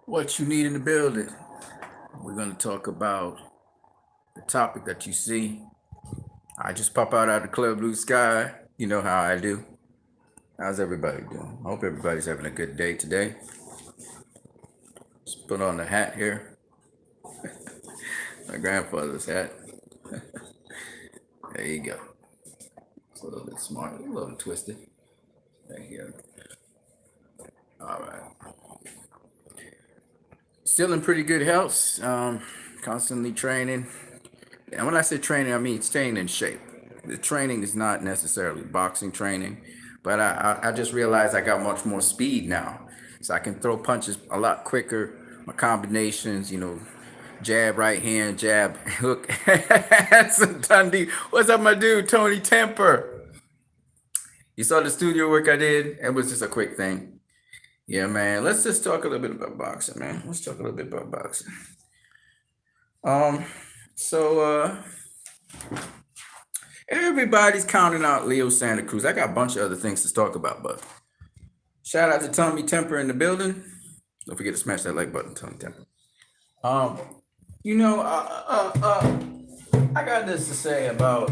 What you need in the building. We're going to talk about the topic that you see. I just pop out of the club blue sky. You know how I do. How's everybody doing? I hope everybody's having a good day today. Just put on the hat here. My grandfather's hat. There you go. It's a little bit smart, a little twisted. Right here. All right. Still in pretty good health. Constantly training. And when I say training, I mean staying in shape. The training is not necessarily boxing training, but I just realized I got much more speed now. So I can throw punches a lot quicker. My combinations, jab, right hand, jab, hook. That's a Dundee. What's up, my dude, Tony Temper? You saw the studio work I did? It was just a quick thing. Yeah, man. Let's just talk a little bit about boxing, man. Let's talk a little bit about boxing. Um, so everybody's counting out Leo Santa Cruz. I got a bunch of other things to talk about, but shout out to Tommy Temper in the building. Don't forget to smash that like button, Tommy Temper. Um, you know, I got this to say about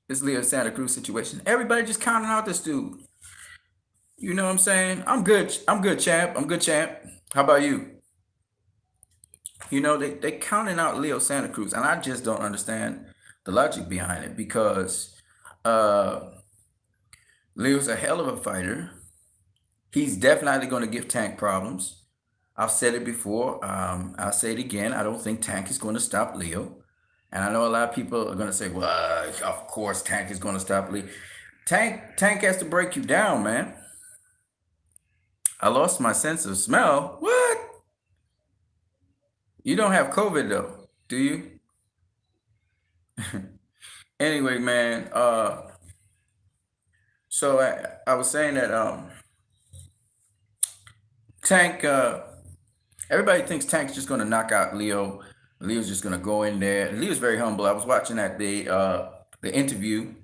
this Leo Santa Cruz situation. Everybody just counting out this dude. You know what I'm saying? I'm good. I'm good, champ. I'm good, champ. How about you? They counting out Leo Santa Cruz, and I just don't understand the logic behind it because uh, Leo's a hell of a fighter. He's definitely going to give Tank problems. I've said it before. I'll say it again. I don't think Tank is going to stop Leo. And I know a lot of people are going to say, well, of course Tank is going to stop Leo. Tank has to break you down, man. I lost my sense of smell. What? You don't have COVID though, do you? Anyway, man. So I was saying that Tank. Everybody thinks Tank's just going to knock out Leo. Leo's just going to go in there. Leo's very humble. I was watching that the interview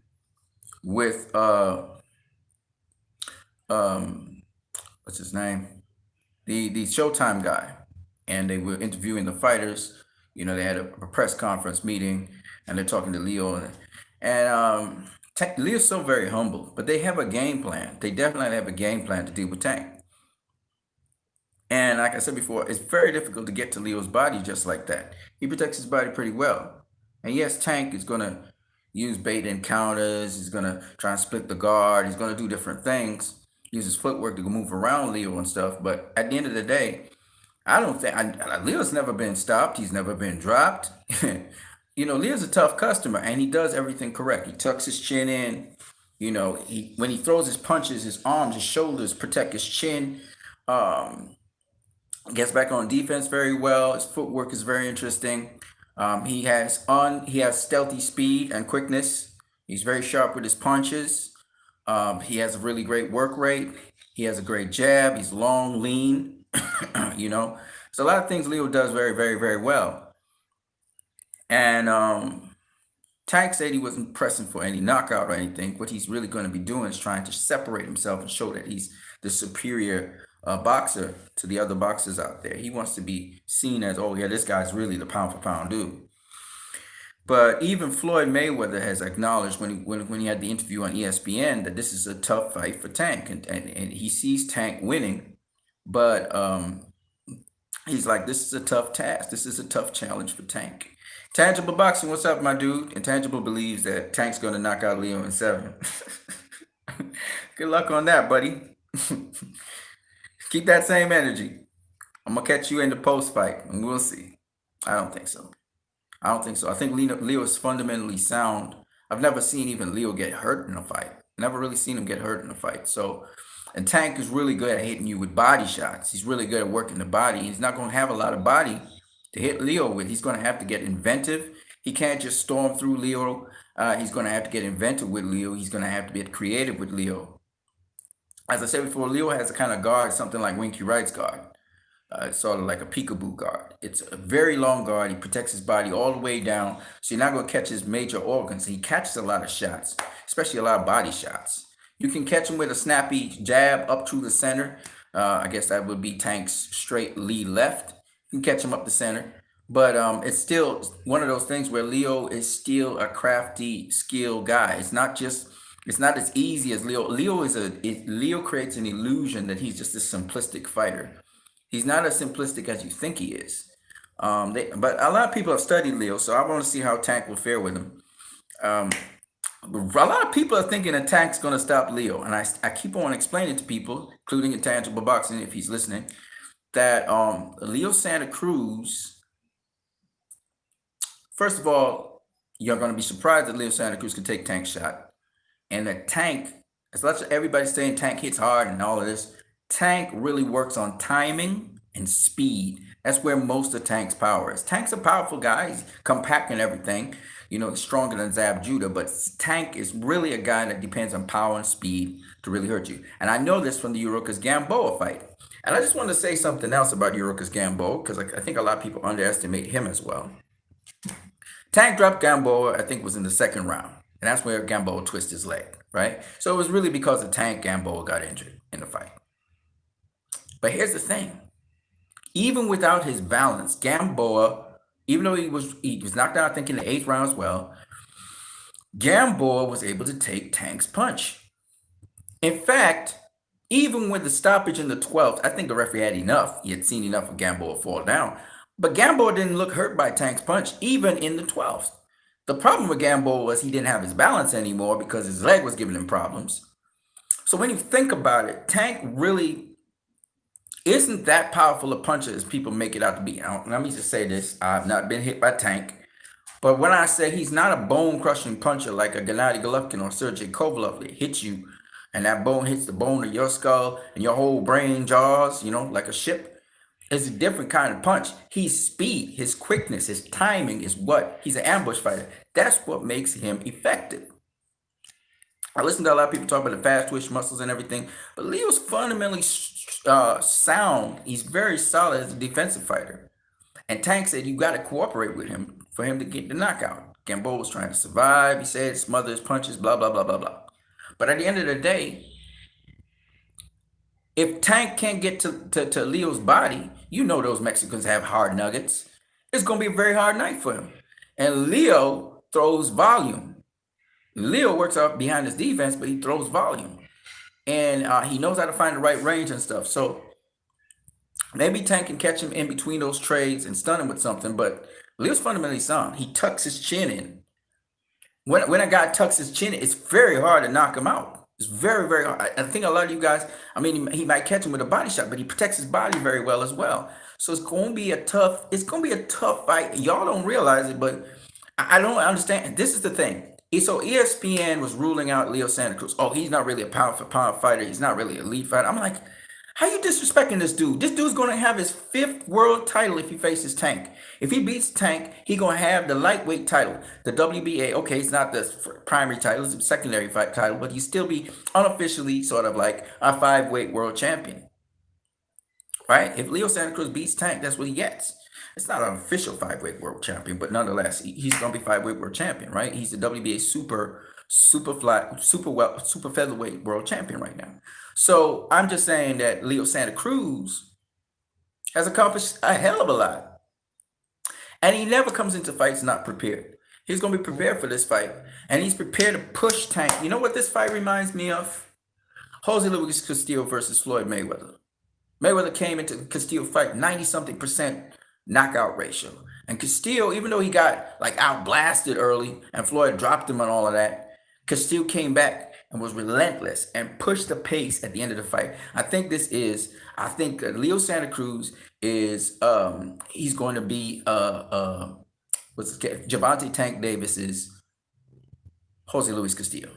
with um what's his name, the Showtime guy, and they were interviewing the fighters. They had a press conference meeting, and they're talking to Leo, and Leo's so very humble, but they have a game plan. They definitely have a game plan to deal with Tank. And like I said before, it's very difficult to get to Leo's body just like that. He protects his body pretty well. And yes, Tank is going to use bait encounters. He's going to try and split the guard. He's going to do different things, use his footwork to move around Leo and stuff. But at the end of the day, I don't think Leo's never been stopped. He's never been dropped. Leo's a tough customer, and he does everything correct. He tucks his chin in. When he throws his punches, his arms, his shoulders protect his chin. Um, Gets back on defense very well. His footwork is very interesting. He has stealthy speed and quickness. He's very sharp with his punches. He has a really great work rate. He has a great jab. He's long, lean. So a lot of things Leo does very, very, very well. And Tank said he wasn't pressing for any knockout or anything. What he's really going to be doing is trying to separate himself and show that he's the superior boxer to the other boxers out there. He wants to be seen as, oh yeah, this guy's really the pound for pound dude. But even Floyd Mayweather has acknowledged when he had the interview on ESPN that this is a tough fight for Tank, and he sees Tank winning, but he's like, this is a tough task. This is a tough challenge for Tank. Tangible Boxing, what's up, my dude? Intangible believes that Tank's going to knock out Leo in 7. Good luck on that, buddy. Keep that same energy. I'm going to catch you in the post fight, and we'll see. I don't think so. I think Leo is fundamentally sound. I've never seen even Leo get hurt in a fight. Never really seen him get hurt in a fight. And Tank is really good at hitting you with body shots. He's really good at working the body. He's not going to have a lot of body to hit Leo with. He's going to have to get inventive. He can't just storm through Leo. He's going to have to get inventive with Leo. He's going to have to get creative with Leo. As I said before, Leo has a kind of guard, something like Winky Wright's guard. It's sort of like a peekaboo guard. It's a very long guard. He protects his body all the way down, so you're not going to catch his major organs. He catches a lot of shots, especially a lot of body shots. You can catch him with a snappy jab up to the center. I guess that would be Tank's straight lead left. You can catch him up the center. But it's still one of those things where Leo is still a crafty, skilled guy. It's not as easy as Leo. Leo creates an illusion that he's just a simplistic fighter. He's not as simplistic as you think he is. But a lot of people have studied Leo, so I want to see how Tank will fare with him. Um, a lot of people are thinking that Tank's going to stop Leo, and I keep on explaining to people, including Intangible Boxing, if he's listening, that Leo Santa Cruz. First of all, you're going to be surprised that Leo Santa Cruz can take Tank's shot, and that Tank, as much as everybody's saying Tank hits hard and all of this, Tank really works on timing and speed. That's where most of Tank's power is. Tank's a powerful guy. He's compact and everything. He's stronger than Zab Judah, but Tank is really a guy that depends on power and speed to really hurt you. And I know this from the Urukas Gamboa fight. And I just want to say something else about Urukas Gamboa, because I think a lot of people underestimate him as well. Tank dropped Gamboa, I think, was in the second round. And that's where Gamboa twisted his leg, right? So it was really because of Tank Gamboa got injured in the fight. But here's the thing. Even without his balance, Gamboa, even though he was knocked out, I think, in the 8th round as well, Gamboa was able to take Tank's punch. In fact, even with the stoppage in the 12th, I think the referee had enough. He had seen enough of Gamboa fall down. But Gamboa didn't look hurt by Tank's punch, even in the 12th. The problem with Gamboa was he didn't have his balance anymore because his leg was giving him problems. So when you think about it, Tank really isn't that powerful a puncher as people make it out to be. Now, let me just say this. I've not been hit by Tank. But when I say he's not a bone-crushing puncher like a Gennady Golovkin or Sergey Kovalev, that hits you and that bone hits the bone of your skull and your whole brain jaws, like a ship. It's a different kind of punch. His speed, his quickness, his timing is what he's an ambush fighter. That's what makes him effective. I listen to a lot of people talk about the fast twitch muscles and everything, but Leo's fundamentally sound. He's very solid as a defensive fighter. And Tank said you got to cooperate with him for him to get the knockout. Gamboa was trying to survive. He said smother his punches, blah, blah, blah, blah, blah. But at the end of the day, if Tank can't get to Leo's body, those Mexicans have hard nuggets. It's going to be a very hard night for him. And Leo throws volume. Leo works out behind his defense, but he throws volume. And he knows how to find the right range and stuff. So maybe Tank can catch him in between those trades and stun him with something. But Leo's fundamentally sound. He tucks his chin in. When a guy tucks his chin in, it's very hard to knock him out. It's very, very hard. I think a lot of you guys, he might catch him with a body shot, but he protects his body very well as well. So it's going to be a tough fight. Y'all don't realize it, but I don't understand. This is the thing. So ESPN was ruling out Leo Santa Cruz. Oh, he's not really a pound for pound fighter. He's not really an elite fighter. I'm like, how you disrespecting this dude? This dude's going to have his 5th world title if he faces Tank. If he beats Tank, he's going to have the lightweight title. The WBA, okay, it's not the primary title, it's a secondary fight title, but he'll still be unofficially sort of like a 5-weight world champion. Right? If Leo Santa Cruz beats Tank, that's what he gets. It's not an official 5-weight world champion, but nonetheless, he's going to be 5-weight world champion, right? He's the WBA super featherweight world champion right now. So I'm just saying that Leo Santa Cruz has accomplished a hell of a lot. And he never comes into fights not prepared. He's going to be prepared for this fight. And he's prepared to push Tank. You know what this fight reminds me of? Jose Luis Castillo versus Floyd Mayweather. Mayweather came into the Castillo fight 90-something% knockout ratio. And Castillo, even though he got outblasted early and Floyd dropped him on all of that, Castillo came back and was relentless and pushed the pace at the end of the fight. I think Leo Santa Cruz is he's going to be Gervonta Tank Davis's Jose Luis Castillo.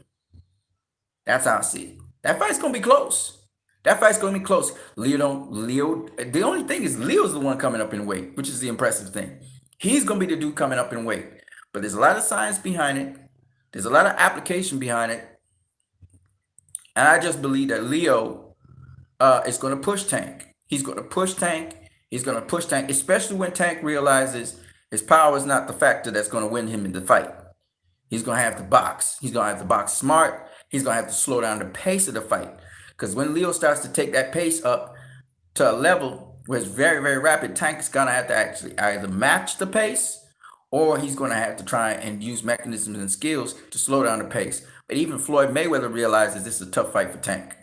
That's how I see it. That fight's gonna be close. Leo, the only thing is Leo's the one coming up in weight, which is the impressive thing. He's gonna be the dude coming up in weight. But there's a lot of science behind it. There's a lot of application behind it. And I just believe that Leo is going to push Tank. He's going to push Tank. Especially when Tank realizes his power is not the factor that's going to win him in the fight. He's going to have to box. He's going to have to box smart. He's gonna have to slow down the pace of the fight. Because when Leo starts to take that pace up to a level where it's very, very rapid, Tank is gonna have to actually either match the pace or he's gonna have to try and use mechanisms and skills to slow down the pace. But even Floyd Mayweather realizes this is a tough fight for Tank.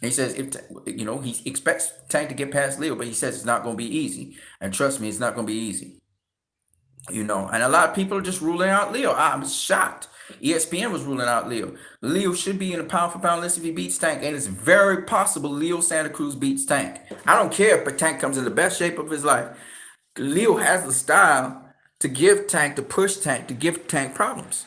He says if he expects Tank to get past Leo, but he says it's not going to be easy. And trust me, it's not going to be easy. And a lot of people are just ruling out Leo. I'm shocked. ESPN was ruling out Leo. Leo should be in the pound for pound list if he beats Tank, and it's very possible Leo Santa Cruz beats Tank. I don't care if Tank comes in the best shape of his life. Leo has the style to push Tank, to give Tank problems.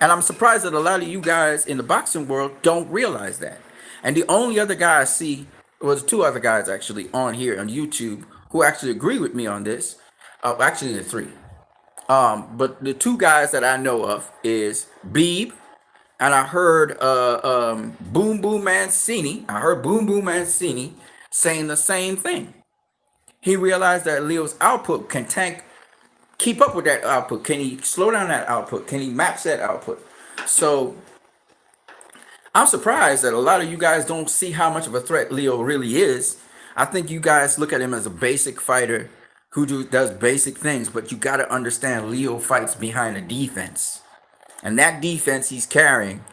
And I'm surprised that a lot of you guys in the boxing world don't realize that. And the only other guy I see was two other guys actually on here on YouTube who actually agree with me on this. Actually, the three. But the two guys that I know of is Beeb, and I heard Boom Boom Mancini. I heard Boom Boom Mancini saying the same thing. He realized that Leo's output can Tank keep up with that output. Can he slow down that output? Can he match that output? So I'm surprised that a lot of you guys don't see how much of a threat Leo really is. I think you guys look at him as a basic fighter who does basic things, but you got to understand Leo fights behind a defense. And that defense he's carrying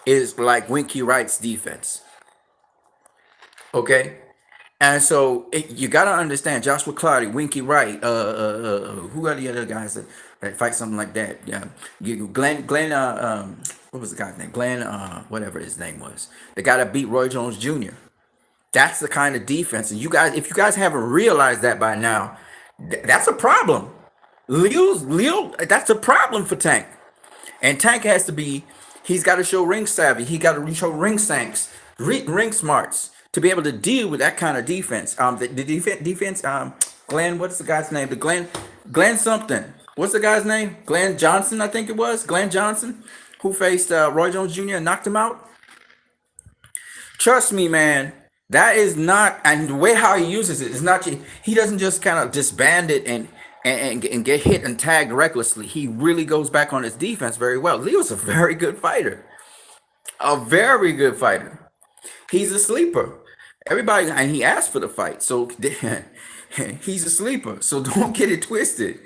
is like Winky Wright's defense. Okay? And so you got to understand Joshua Cloudy, Winky Wright, who are the other guys that fight something like that? Yeah, Glenn, what was the guy's name? Glenn, whatever his name was, the guy that beat Roy Jones Jr. That's the kind of defense, and if you guys haven't realized that by now, that's a problem. Leo, that's a problem for Tank, and Tank he's got to show ring savvy, he got to show ring smarts to be able to deal with that kind of defense. The defense, Glenn, what's the guy's name? Glenn something. What's the guy's name? Glenn Johnson, I think it was. Glenn Johnson, who faced Roy Jones Jr. and knocked him out. Trust me, man. That is not, and the way how he uses it is not. He doesn't just kind of disband it and get hit and tagged recklessly. He really goes back on his defense very well. Leo's a very good fighter. A very good fighter. He's a sleeper. Everybody, and he asked for the fight, so he's a sleeper. So don't get it twisted.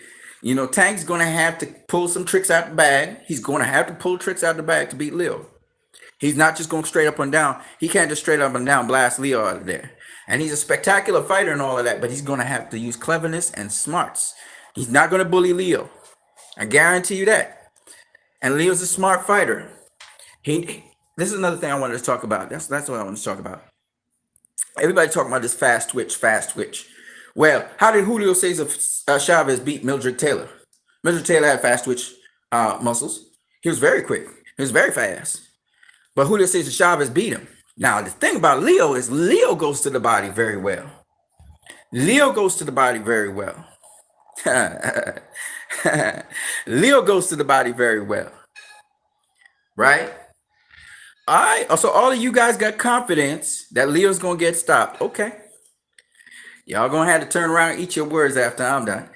Tank's gonna have to pull some tricks out the bag. He's gonna have to pull tricks out the bag to beat Leo. He's not just going straight up and down. He can't just straight up and down blast Leo out of there. And he's a spectacular fighter and all of that, but he's gonna have to use cleverness and smarts. He's not gonna bully Leo. I guarantee you that. And Leo's a smart fighter. This is another thing I wanted to talk about. That's what I want to talk about. Everybody talking about this fast twitch. Well, how did Julio Cesar Chavez beat Mildred Taylor? Mildred Taylor had fast twitch muscles. He was very quick. He was very fast. But Julio Cesar Chavez beat him. Now, the thing about Leo is Leo goes to the body very well. Leo goes to the body very well. Leo goes to the body very well. Right? All right. So all of you guys got confidence that Leo's going to get stopped. Okay. Y'all going to have to turn around and eat your words after I'm done.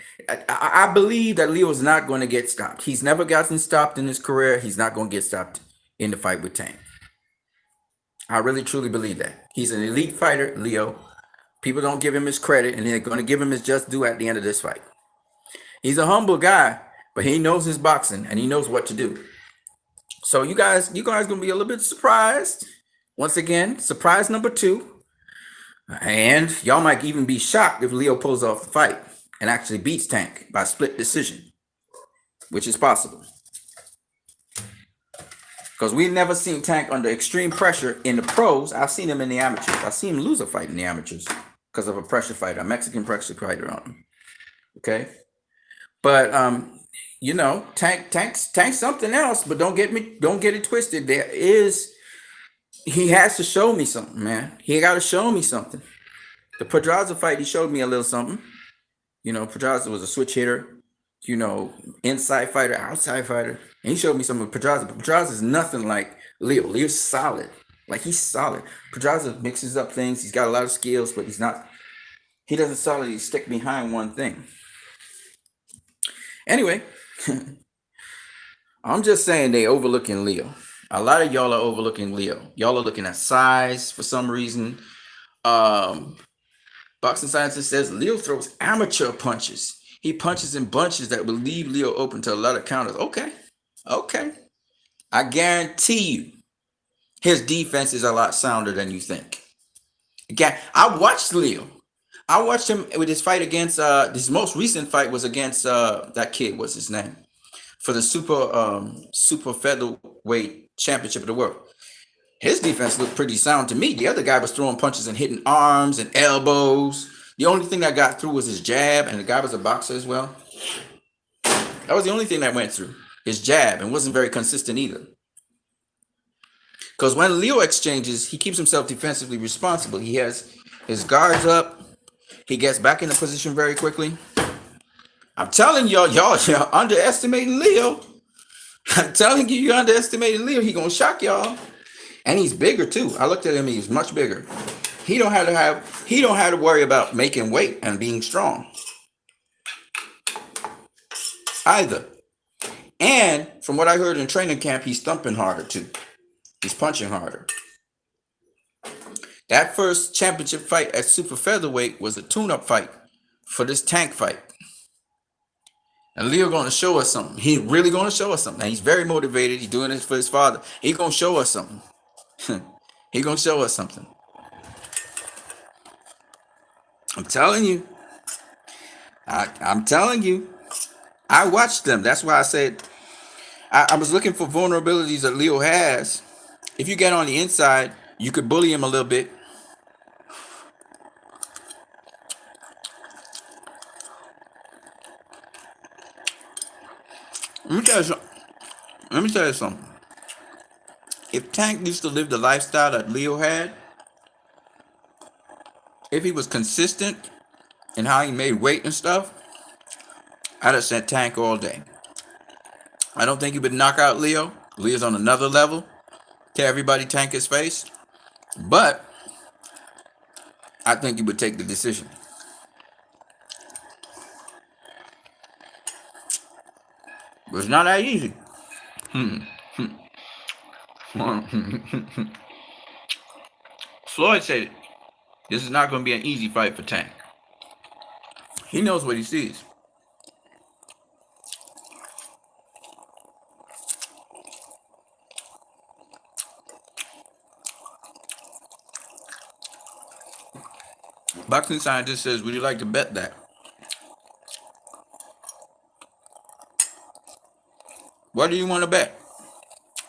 I believe that Leo is not going to get stopped. He's never gotten stopped in his career. He's not going to get stopped in the fight with Tank. I really, truly believe that. He's an elite fighter, Leo. People don't give him his credit, and they're going to give him his just due at the end of this fight. He's a humble guy, but he knows his boxing, and he knows what to do. So you guys going to be a little bit surprised. Once again, surprise number 2. And y'all might even be shocked if Leo pulls off the fight and actually beats Tank by split decision, which is possible. Because we've never seen Tank under extreme pressure in the pros. I've seen him in the amateurs. I've seen him lose a fight in the amateurs because of a pressure fighter, a Mexican pressure fighter on him. Okay? But Tank's something else, but don't get it twisted. He has to show me something, man. He got to show me something. The Pedraza fight, he showed me a little something. Pedraza was a switch hitter, inside fighter, outside fighter. And he showed me some of Pedraza. But Pedraza is nothing like Leo. Leo's solid. Like, he's solid. Pedraza mixes up things. He's got a lot of skills, but he doesn't solidly stick behind one thing. Anyway, I'm just saying they overlooking Leo. A lot of y'all are overlooking Leo. Y'all are looking at size for some reason. Um, Boxing scientist says Leo throws amateur punches. He punches in bunches that will leave Leo open to a lot of counters. Okay, okay. I guarantee you, his defense is a lot sounder than you think. Again, I watched Leo. I watched him with his fight against this most recent fight was against that kid. What's his name? For the super featherweight championship of the world. His defense looked pretty sound to me. The other guy was throwing punches and hitting arms and elbows. The only thing that got through was his jab, and the guy was a boxer as well. That was the only thing that went through. His jab, and wasn't very consistent either. Because when Leo exchanges, he keeps himself defensively responsible. He has his guards up. He gets back into position very quickly. I'm telling y'all underestimating Leo. I'm telling you, you're underestimating Leo. He gonna shock y'all. And he's bigger too. I looked at him, he's much bigger. He don't have to worry about making weight and being strong either. And from what I heard in training camp, he's thumping harder too. He's punching harder. That first championship fight at super featherweight was a tune-up fight for this Tank fight. And Leo gonna show us something. He's really gonna show us something. And he's very motivated. He's doing this for his father. He's gonna show us something. He's gonna show us something. I'm telling you. I'm telling you. I watched them. That's why I said I was looking for vulnerabilities that Leo has. If you get on the inside, you could bully him a little bit. Let me tell you something. If Tank used to live the lifestyle that Leo had, if he was consistent in how he made weight and stuff, I'd have said Tank all day. I don't think he would knock out Leo. Leo's on another level. Tell everybody Tank his face. But I think he would take the decision. But it's not that easy. Floyd said this is not going to be an easy fight for Tank. He knows what he sees. Boxing scientist says, would you like to bet that? What do you want to bet?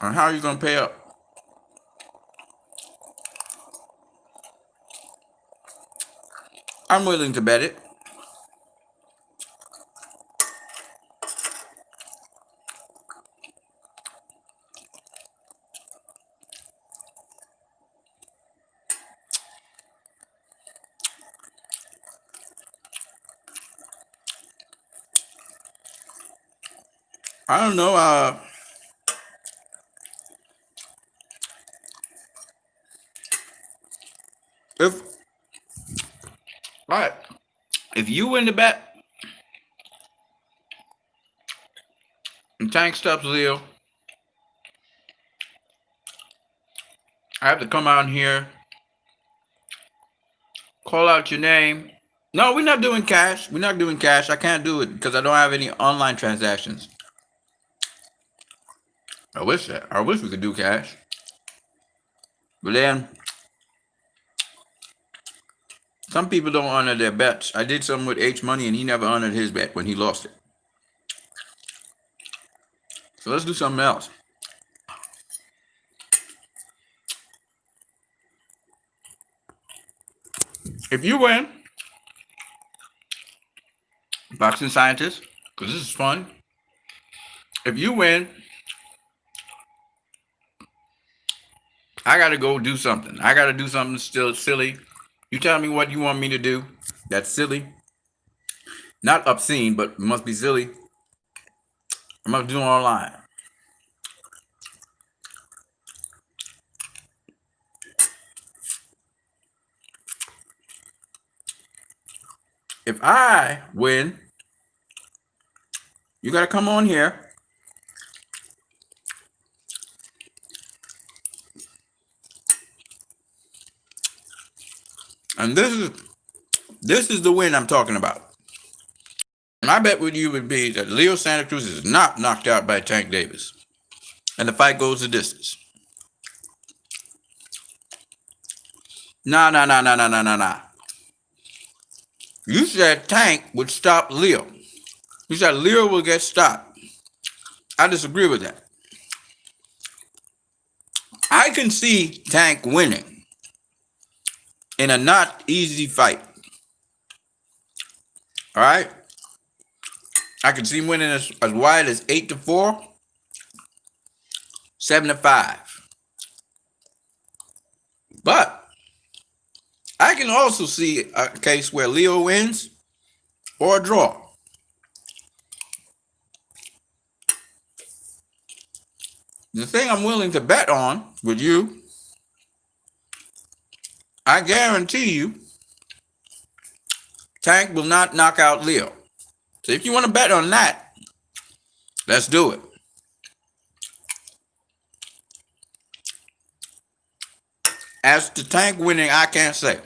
And how are you going to pay up? I'm willing to bet it. I don't know. If all right, if you win the bet and Tank stops Leo, I have to come out here, call out your name. No, we're not doing cash. We're not doing cash. I can't do it because I don't have any online transactions. I wish we could do cash. But then some people don't honor their bets. I did something with H Money and he never honored his bet when he lost it. So let's do something else. If you win, boxing scientist, because this is fun. If you win, I gotta go do something. I gotta do something still silly. You tell me what you want me to do. That's silly. Not obscene, but must be silly. I must do it online. If I win, you gotta come on here And this is the win I'm talking about. My bet with you would be that Leo Santa Cruz is not knocked out by Tank Davis. And the fight goes the distance. Nah, nah, nah, nah, nah, nah, nah, nah. You said Tank would stop Leo. You said Leo will get stopped. I disagree with that. I can see Tank winning in a not easy fight. All right? I can see him winning as wide as 8-4, 7-5. But I can also see a case where Leo wins or a draw. The thing I'm willing to bet on with you, I guarantee you, Tank will not knock out Leo. So if you want to bet on that, let's do it. As to Tank winning, I can't say.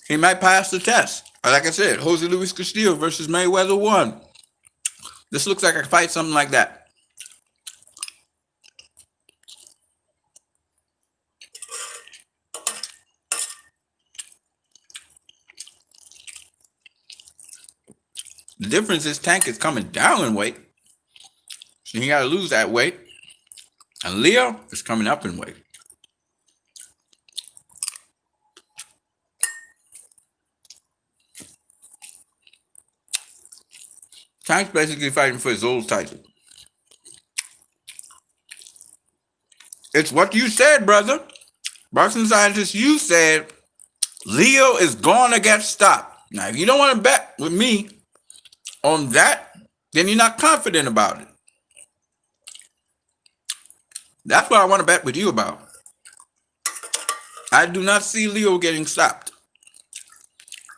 He might pass the test. Like I said, Jose Luis Castillo versus Mayweather 1. This looks like I could fight something like that. The difference is Tank is coming down in weight. So he got to lose that weight. And Leo is coming up in weight. Tank's basically fighting for his old title. It's what you said, brother. Boxing scientist, you said Leo is going to get stopped. Now, if you don't want to bet with me on that, then you're not confident about it. That's what I want to bet with you about. I do not see Leo getting stopped.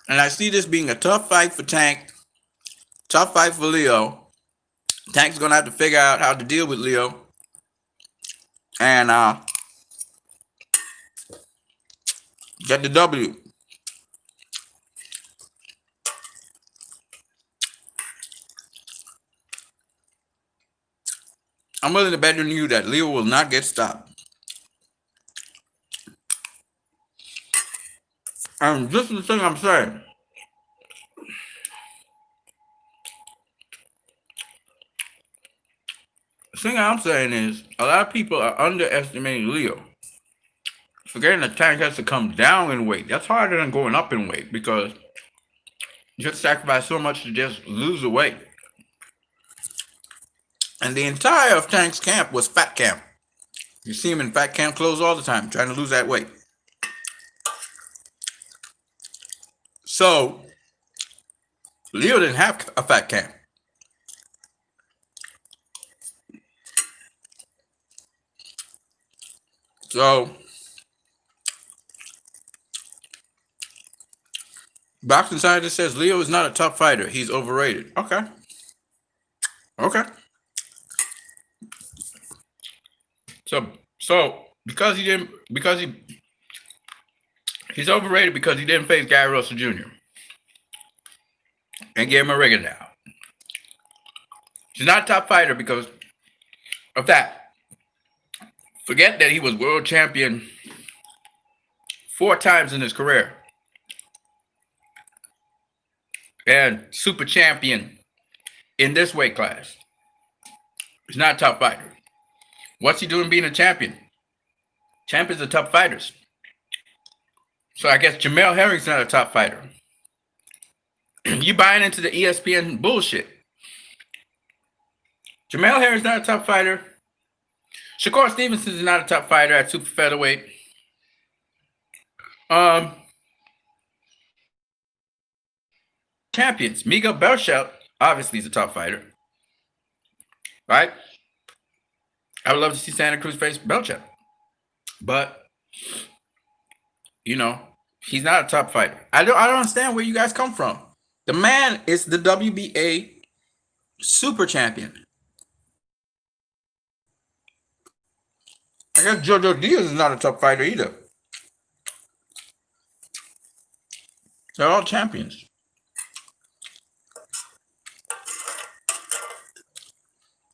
And I see this being a tough fight for Tank. Tough fight for Leo. Tank's going to have to figure out how to deal with Leo. And get the W. I'm willing to bet on you that Leo will not get stopped. And this is the thing I'm saying. The thing I'm saying is a lot of people are underestimating Leo. Forgetting that Tank has to come down in weight. That's harder than going up in weight because you just sacrifice so much to just lose the weight. And the entire of Tank's camp was fat camp. You see him in fat camp clothes all the time, trying to lose that weight. So, Leo didn't have a fat camp. So, Boxing Scientist says Leo is not a tough fighter. He's overrated. Okay. Okay. So because he's overrated because he didn't face Gary Russell Jr. and gave him a ring now. He's not a top fighter because of that. Forget that he was world champion 4 times in his career and super champion in this weight class. He's not a top fighter. What's he doing being a champion? Champions are top fighters. So I guess Jamel Herring's not a top fighter. You buying into the ESPN bullshit. Jamel Herring's not a top fighter. Shakur Stevenson is not a top fighter at super featherweight. Champions. Miguel Berchelt obviously is a top fighter. Right? I would love to see Santa Cruz face Berchelt. But, you know, he's not a top fighter. I don't understand where you guys come from. The man is the WBA super champion. I guess Jojo Diaz is not a top fighter either. They're all champions.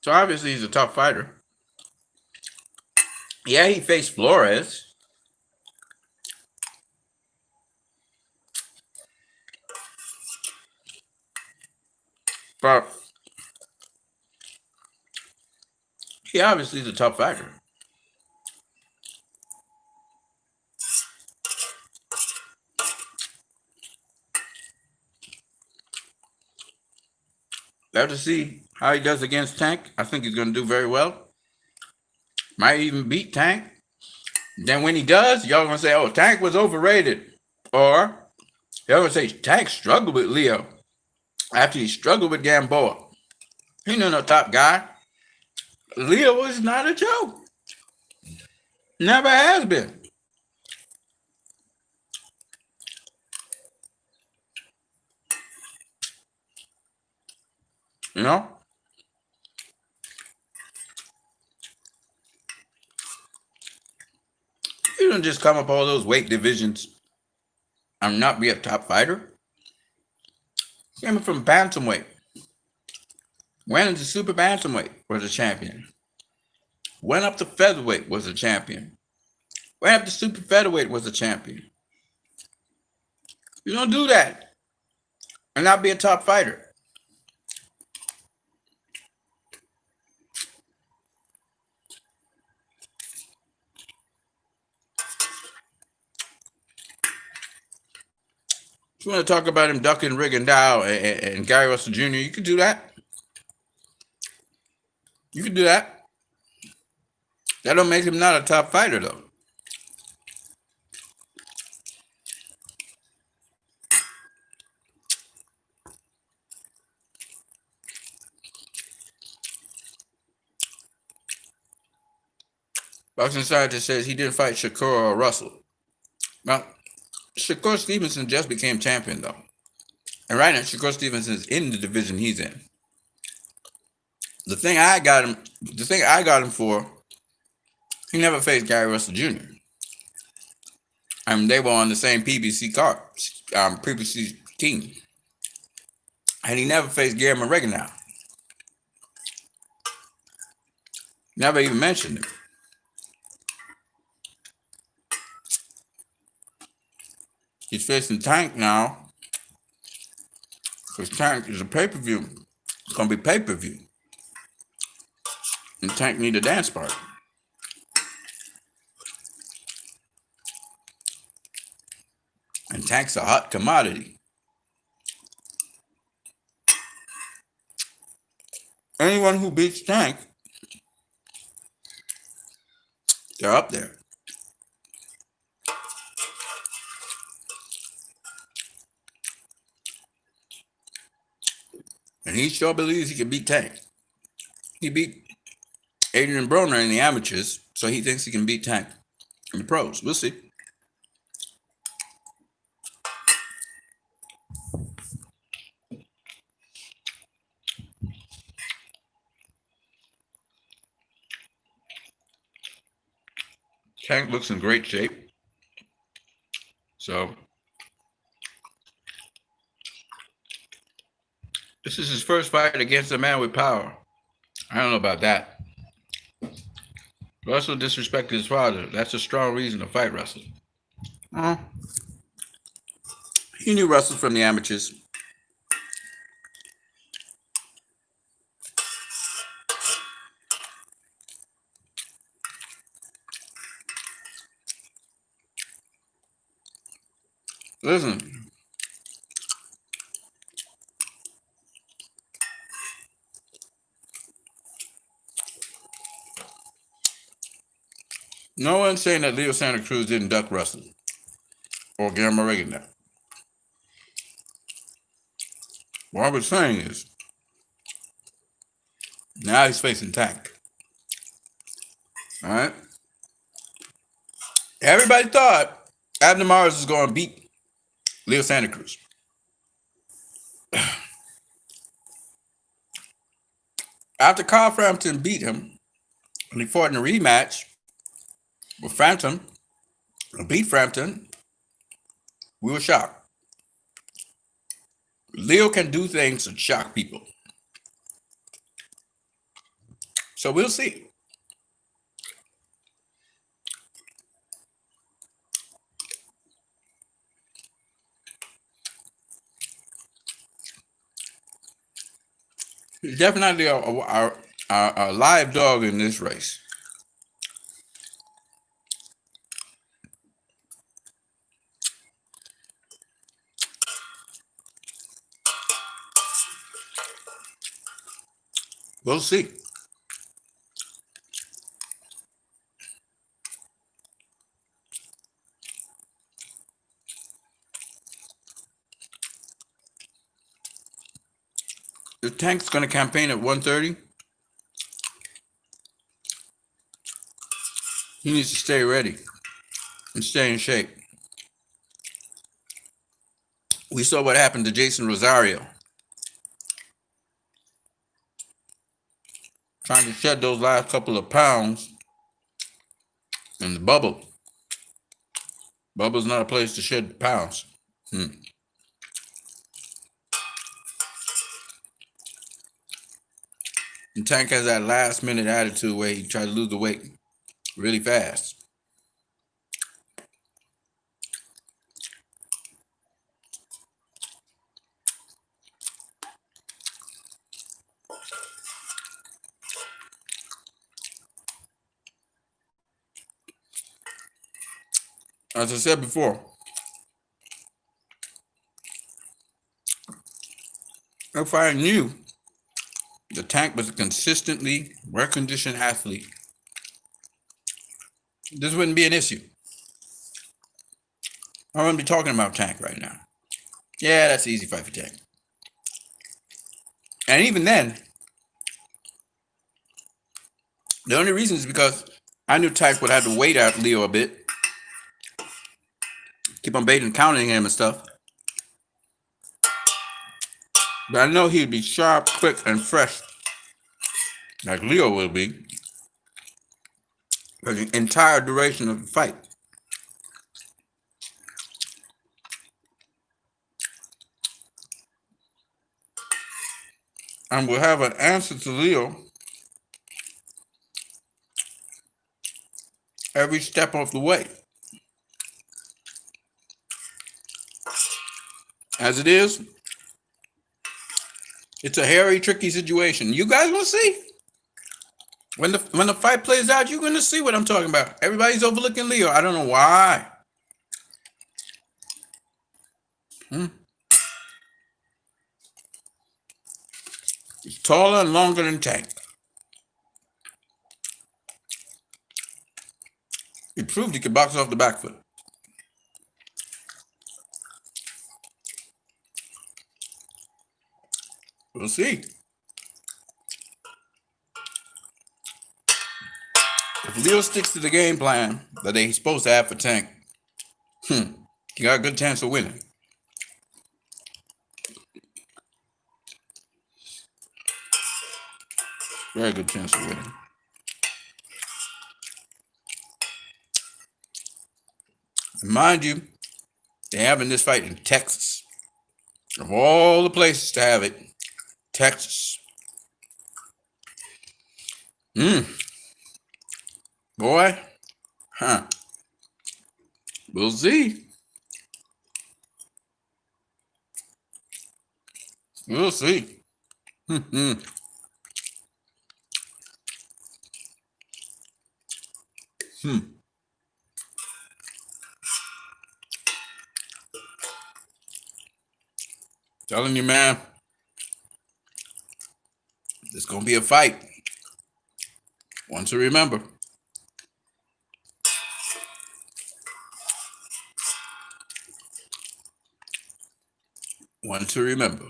So obviously he's a tough fighter. Yeah, he faced Flores. But he obviously is a tough fighter. Have to see how he does against Tank. I think he's going to do very well. Might even beat Tank. Then when he does, y'all going to say, oh, Tank was overrated. Or y'all going to say, Tank struggled with Leo after he struggled with Gamboa. He no top guy. Leo was not a joke. Never has been. You know? You don't just come up all those weight divisions and not be a top fighter. Came from bantamweight. Went into super bantamweight, was a champion. Went up to featherweight, was a champion. Went up to super featherweight, was a champion. You don't do that and not be a top fighter. If you want to talk about him ducking Rigondeaux and Gary Russell Jr., you could do that. You could do that. That don't make him not a top fighter, though. Boxing Scientist says he didn't fight Shakur or Russell. Now, Shakur Stevenson just became champion, though. And right now, Shakur Stevenson is in the division he's in. The thing I got him for, he never faced Gary Russell Jr. I mean, they were on the same PBC card, PBC team. And he never faced Guillermo Rigondeaux. Never even mentioned him. He's facing Tank now. Because Tank is a pay-per-view. It's going to be pay-per-view. And Tank need a dance partner. And Tank's a hot commodity. Anyone who beats Tank, they're up there. And he sure believes he can beat Tank. He beat Adrian Broner in the amateurs, so he thinks he can beat Tank in the pros. We'll see. Tank looks in great shape. So this is his first fight against a man with power. I don't know about that. Russell disrespected his father. That's a strong reason to fight Russell. He knew Russell from the amateurs. Listen. No one's saying that Leo Santa Cruz didn't duck Russell or Guillermo Rigondeaux. What I was saying is, now he's facing Tank. All right? Everybody thought Abner Mares was going to beat Leo Santa Cruz. After Carl Frampton beat him, and he fought in a rematch with Frampton, beat Frampton, we were shocked. Leo can do things to shock people. So we'll see. He's definitely a live dog in this race. We'll see. The Tank's going to campaign at 130. He needs to stay ready and stay in shape. We saw what happened to Jason Rosario. Trying to shed those last couple of pounds in the bubble. Bubble's not a place to shed pounds. And Tank has that last minute attitude where he tries to lose the weight really fast. As I said before, if I knew the Tank was a consistently well-conditioned athlete, this wouldn't be an issue. I wouldn't be talking about Tank right now. Yeah, that's an easy fight for Tank. And even then, the only reason is because I knew Tank would have to wait out Leo a bit. Keep on baiting and counting him and stuff. But I know he'd be sharp, quick, and fresh, like Leo will be, for the entire duration of the fight. And we'll have an answer to Leo every step of the way. As it is, it's a hairy, tricky situation. You guys will see. When the fight plays out, you're going to see what I'm talking about. Everybody's overlooking Leo. I don't know why. He's taller and longer than Tank. He proved he could box off the back foot. We'll see. If Leo sticks to the game plan that he's supposed to have for Tank, he got a good chance of winning. Very good chance of winning. And mind you, they're having this fight in Texas. Of all the places to have it, Texas. Boy, we'll see. We'll see. Telling you, man, it's gonna be a fight. One to remember. One to remember.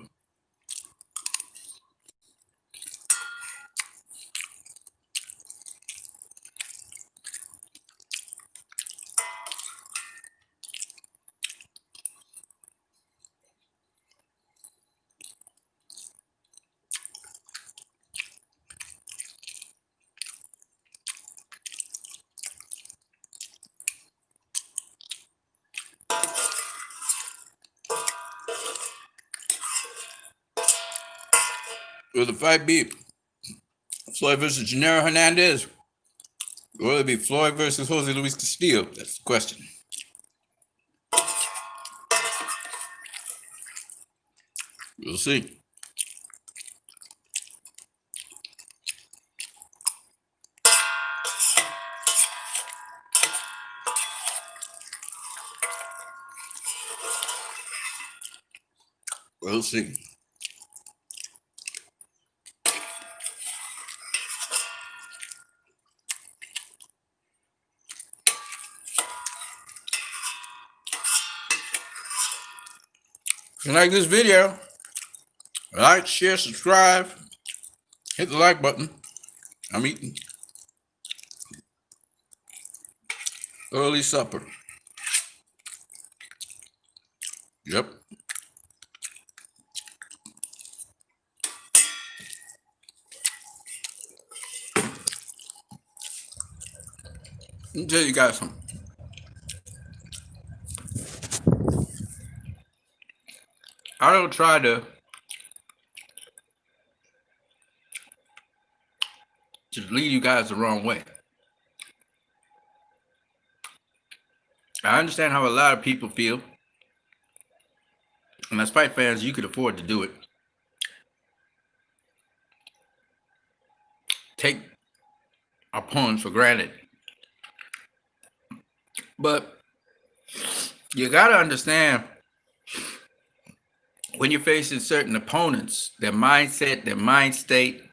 Will the fight be Floyd versus Gennaro Hernandez? Or will it be Floyd versus Jose Luis Castillo? That's the question. We'll see. We'll see. If you like this video, like, share, subscribe, hit the like button. I'm eating early supper. Yep. Let me tell you guys something. I don't try to just lead you guys the wrong way. I understand how a lot of people feel. And as fight fans, you could afford to do it. Take opponents for granted. But you got to understand, when you're facing certain opponents, their mindset, their mind state,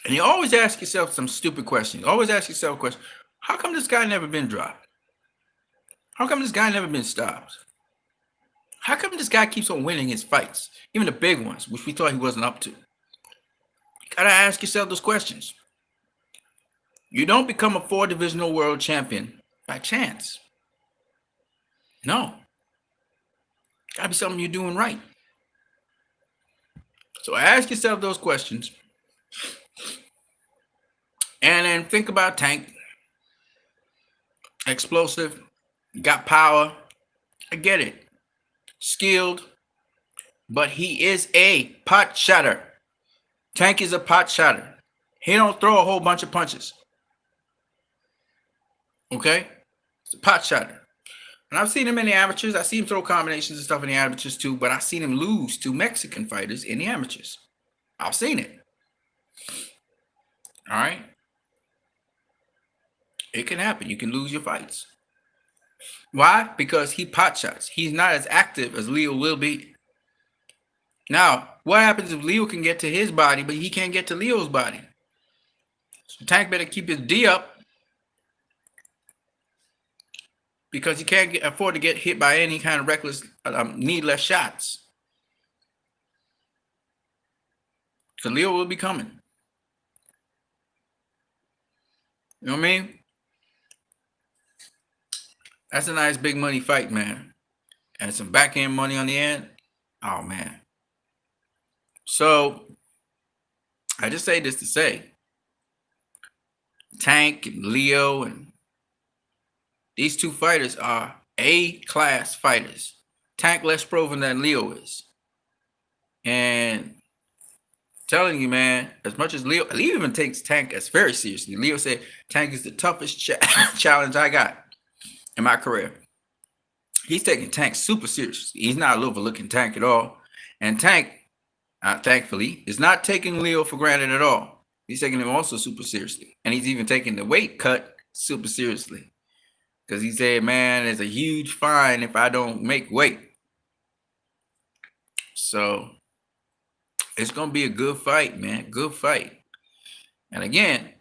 and you always ask yourself some stupid questions. Always ask yourself a question. How come this guy never been dropped? How come this guy never been stopped? How come this guy keeps on winning his fights? Even the big ones, which we thought he wasn't up to. You gotta ask yourself those questions. You don't become a 4-divisional world champion by chance. No. Gotta be something you're doing right. So ask yourself those questions. And then think about Tank. Explosive. Got power. I get it. Skilled. But he is a pot shotter. Tank is a pot shotter. He don't throw a whole bunch of punches. Okay? It's a pot shotter. And I've seen him in the amateurs. I see him throw combinations and stuff in the amateurs too, but I've seen him lose to Mexican fighters in the amateurs. I've seen it. All right? It can happen. You can lose your fights. Why? Because he pot shots. He's not as active as Leo will be. Now, what happens if Leo can get to his body, but he can't get to Leo's body? So Tank better keep his D up, because he can't afford to get hit by any kind of reckless, needless shots. Because Leo will be coming. You know what I mean? That's a nice big money fight, man. And some back end money on the end. Oh, man. So, I just say this to say, Tank and Leo and these two fighters are A-class fighters. Tank less proven than Leo is. And telling you, man, as much as Leo even takes Tank as very seriously. Leo said, Tank is the toughest challenge I got in my career. He's taking Tank super seriously. He's not overlooking Tank at all. And Tank, thankfully, is not taking Leo for granted at all. He's taking him also super seriously. And he's even taking the weight cut super seriously. Because he said, man, there's a huge fine if I don't make weight. So it's going to be a good fight, man. Good fight. And again,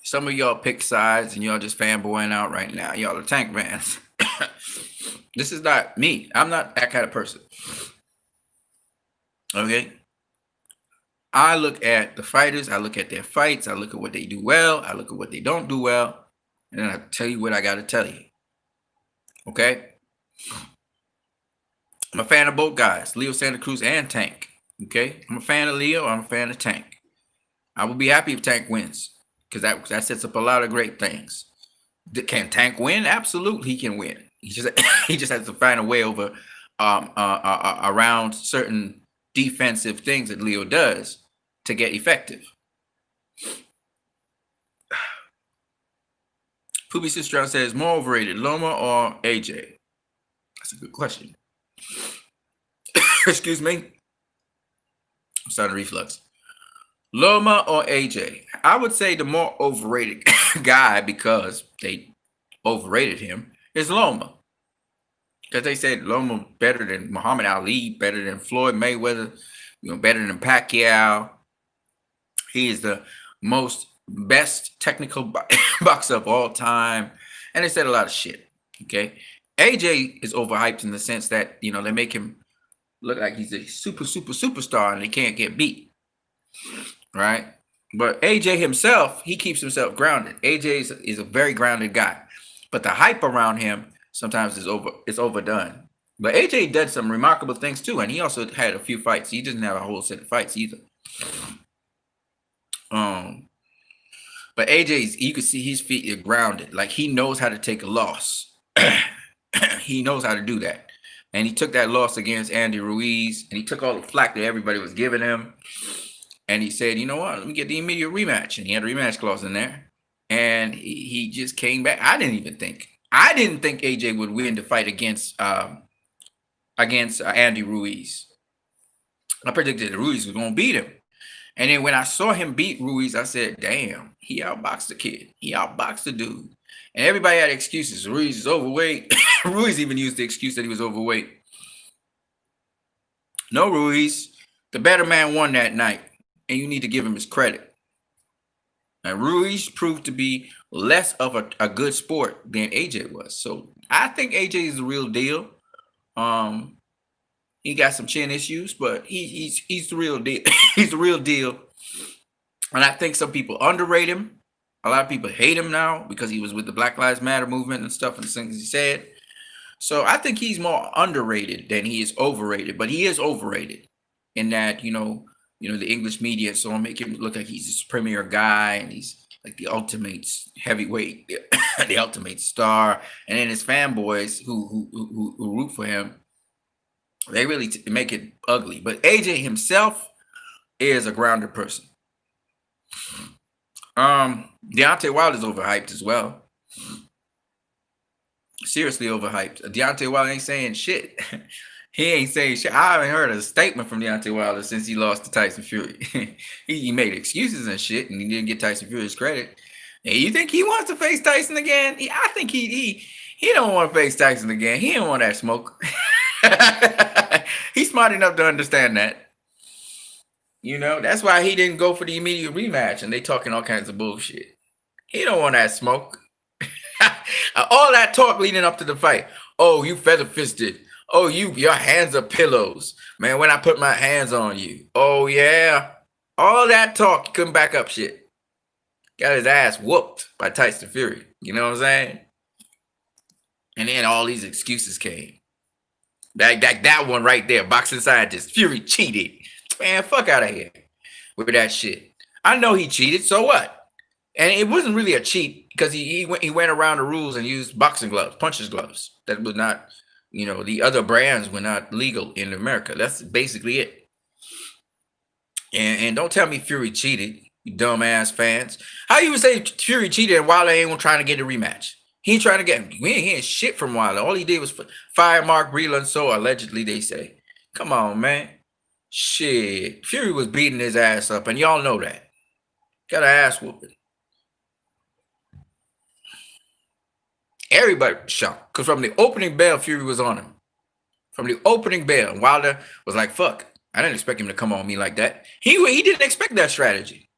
some of y'all pick sides and y'all just fanboying out right now. Y'all are Tank fans. This is not me. I'm not that kind of person. Okay? I look at the fighters. I look at their fights. I look at what they do well. I look at what they don't do well. And then I tell you what I got to tell you. Okay? I'm a fan of both guys, Leo Santa Cruz and Tank. Okay? I'm a fan of Leo. I'm a fan of Tank. I will be happy if Tank wins, because that sets up a lot of great things. Can Tank win? Absolutely, he can win. He just has to find a way over around certain defensive things that Leo does to get effective. Poopy Sister says, more overrated, Loma or AJ? That's a good question. Excuse me. I'm starting reflux. Loma or AJ? I would say the more overrated guy, because they overrated him, is Loma. Because they said Loma better than Muhammad Ali, better than Floyd Mayweather, better than Pacquiao. He is the best technical boxer of all time. And they said a lot of shit. Okay. AJ is overhyped in the sense that, they make him look like he's a superstar and he can't get beat. Right. But AJ himself, he keeps himself grounded. AJ is a very grounded guy. But the hype around him sometimes is overdone. But AJ did some remarkable things too. And he also had a few fights. He doesn't have a whole set of fights either. But AJ's, you can see his feet are grounded. Like, he knows how to take a loss. He knows how to do that. And he took that loss against Andy Ruiz, and he took all the flack that everybody was giving him. And he said, you know what, let me get the immediate rematch. And he had a rematch clause in there. And he just came back. I didn't think AJ would win the fight against Andy Ruiz. I predicted that Ruiz was going to beat him. And then when I saw him beat Ruiz, I said, damn, he outboxed the kid. He outboxed the dude. And everybody had excuses. Ruiz is overweight. Ruiz even used the excuse that he was overweight. No, Ruiz. The better man won that night. And you need to give him his credit. And Ruiz proved to be less of a good sport than AJ was. So I think AJ is the real deal. He got some chin issues, but he's the real deal. He's the real deal. And I think some people underrate him. A lot of people hate him now because he was with the Black Lives Matter movement and stuff and the things he said. So I think he's more underrated than he is overrated. But he is overrated in that, the English media so make him look like he's this premier guy and he's like the ultimate heavyweight, the ultimate star. And then his fanboys who root for him, they really make it ugly. But AJ himself is a grounded person. Deontay Wilder is overhyped as well. Seriously overhyped. Deontay Wilder ain't saying shit. He ain't saying shit. I haven't heard a statement from Deontay Wilder since he lost to Tyson Fury. he made excuses and shit, and he didn't get Tyson Fury's credit. And you think he wants to face Tyson again? I think he don't want to face Tyson again. He don't want that smoke. He's smart enough to understand that. That's why he didn't go for the immediate rematch, and they talking all kinds of bullshit. He don't want that smoke. All that talk leading up to the fight. Oh, you feather fisted. Oh, your hands are pillows. Man, when I put my hands on you. Oh, yeah. All that talk, couldn't back up shit. Got his ass whooped by Tyson Fury. You know what I'm saying? And then all these excuses came. That one right there, boxing scientist. Fury cheated. Man, fuck out of here with that shit. I know he cheated, so what? And it wasn't really a cheat because he went around the rules and used boxing gloves, puncher's gloves. That was not, the other brands were not legal in America. That's basically it. And don't tell me Fury cheated, you dumbass fans. How you would say Fury cheated and Wilder ain't trying to get a rematch? He ain't trying to get, we ain't hearing shit from Wilder. All he did was fire Mark Breland, so allegedly they say. Come on, man. Shit. Fury was beating his ass up, and y'all know that. Got an ass whooping. Everybody shocked. Because from the opening bell, Fury was on him. From the opening bell, Wilder was like, fuck. I didn't expect him to come on me like that. He didn't expect that strategy.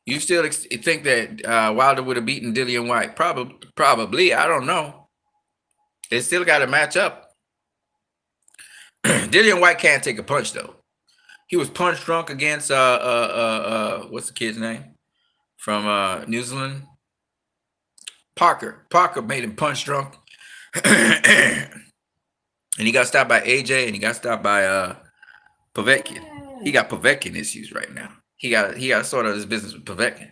You still think that Wilder would have beaten Dillian White? Probably. I don't know. They still got to match up. Dillian White can't take a punch, though. He was punch drunk against, what's the kid's name? From New Zealand? Parker. Parker made him punch drunk. And he got stopped by AJ, and he got stopped by Povetkin. He got Povetkin issues right now. He got to sort out his business with Povetkin.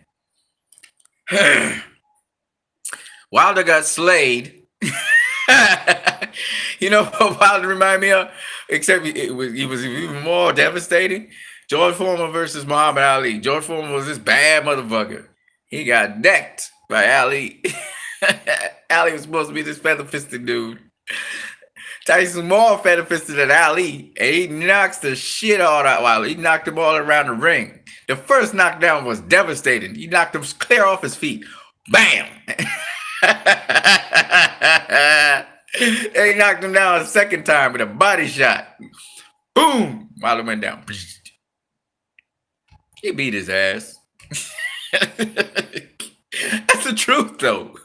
Wilder got slayed. You know what Wilder remind me of? Except he was even more devastating. George Foreman versus Muhammad Ali. George Foreman was this bad motherfucker. He got decked by Ali. Ali was supposed to be this feather fisted dude. Tyson more feather fisted than Ali, and he knocks the shit out of Wilder. He knocked him all around the ring. The first knockdown was devastating. He knocked him clear off his feet. Bam! And he knocked him down a second time with a body shot. Boom! Wilder went down. He beat his ass. That's the truth, though.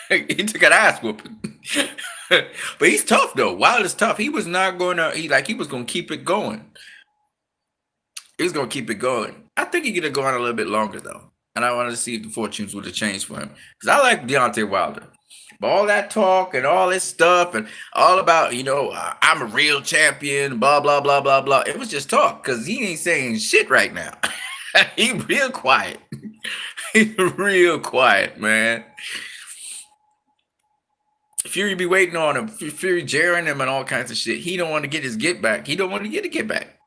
He took an ass whooping. But he's tough, though. Wilder's tough. He was not going to, he was going to keep it going. He was going to keep it going. I think he could have gone a little bit longer, though. And I wanted to see if the fortunes would have changed for him. Because I like Deontay Wilder. But all that talk and all this stuff and all about, I'm a real champion, blah, blah, blah, blah, blah. It was just talk because he ain't saying shit right now. He real quiet. He's real quiet, man. Fury be waiting on him. Fury jeering him and all kinds of shit. He don't want to get his get back. He don't want to get a get back.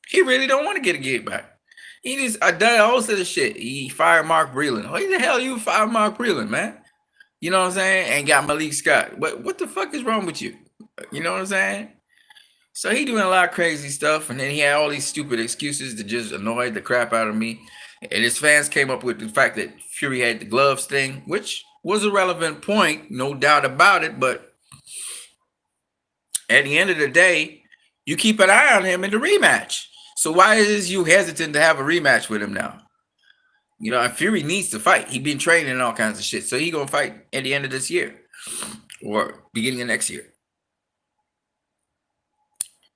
He really don't want to get a get back. He just done all of this shit. He fired Mark Breland. Why the hell you fired Mark Breland, man? You know what I'm saying? And got Malik Scott. What the fuck is wrong with you? You know what I'm saying? So he doing a lot of crazy stuff, and then he had all these stupid excuses that just annoyed the crap out of me. And his fans came up with the fact that Fury had the gloves thing, which was a relevant point, no doubt about it. But at the end of the day, you keep an eye on him in the rematch. So why is you hesitant to have a rematch with him now? And Fury needs to fight. He been training and all kinds of shit. So he gonna fight at the end of this year or beginning of next year.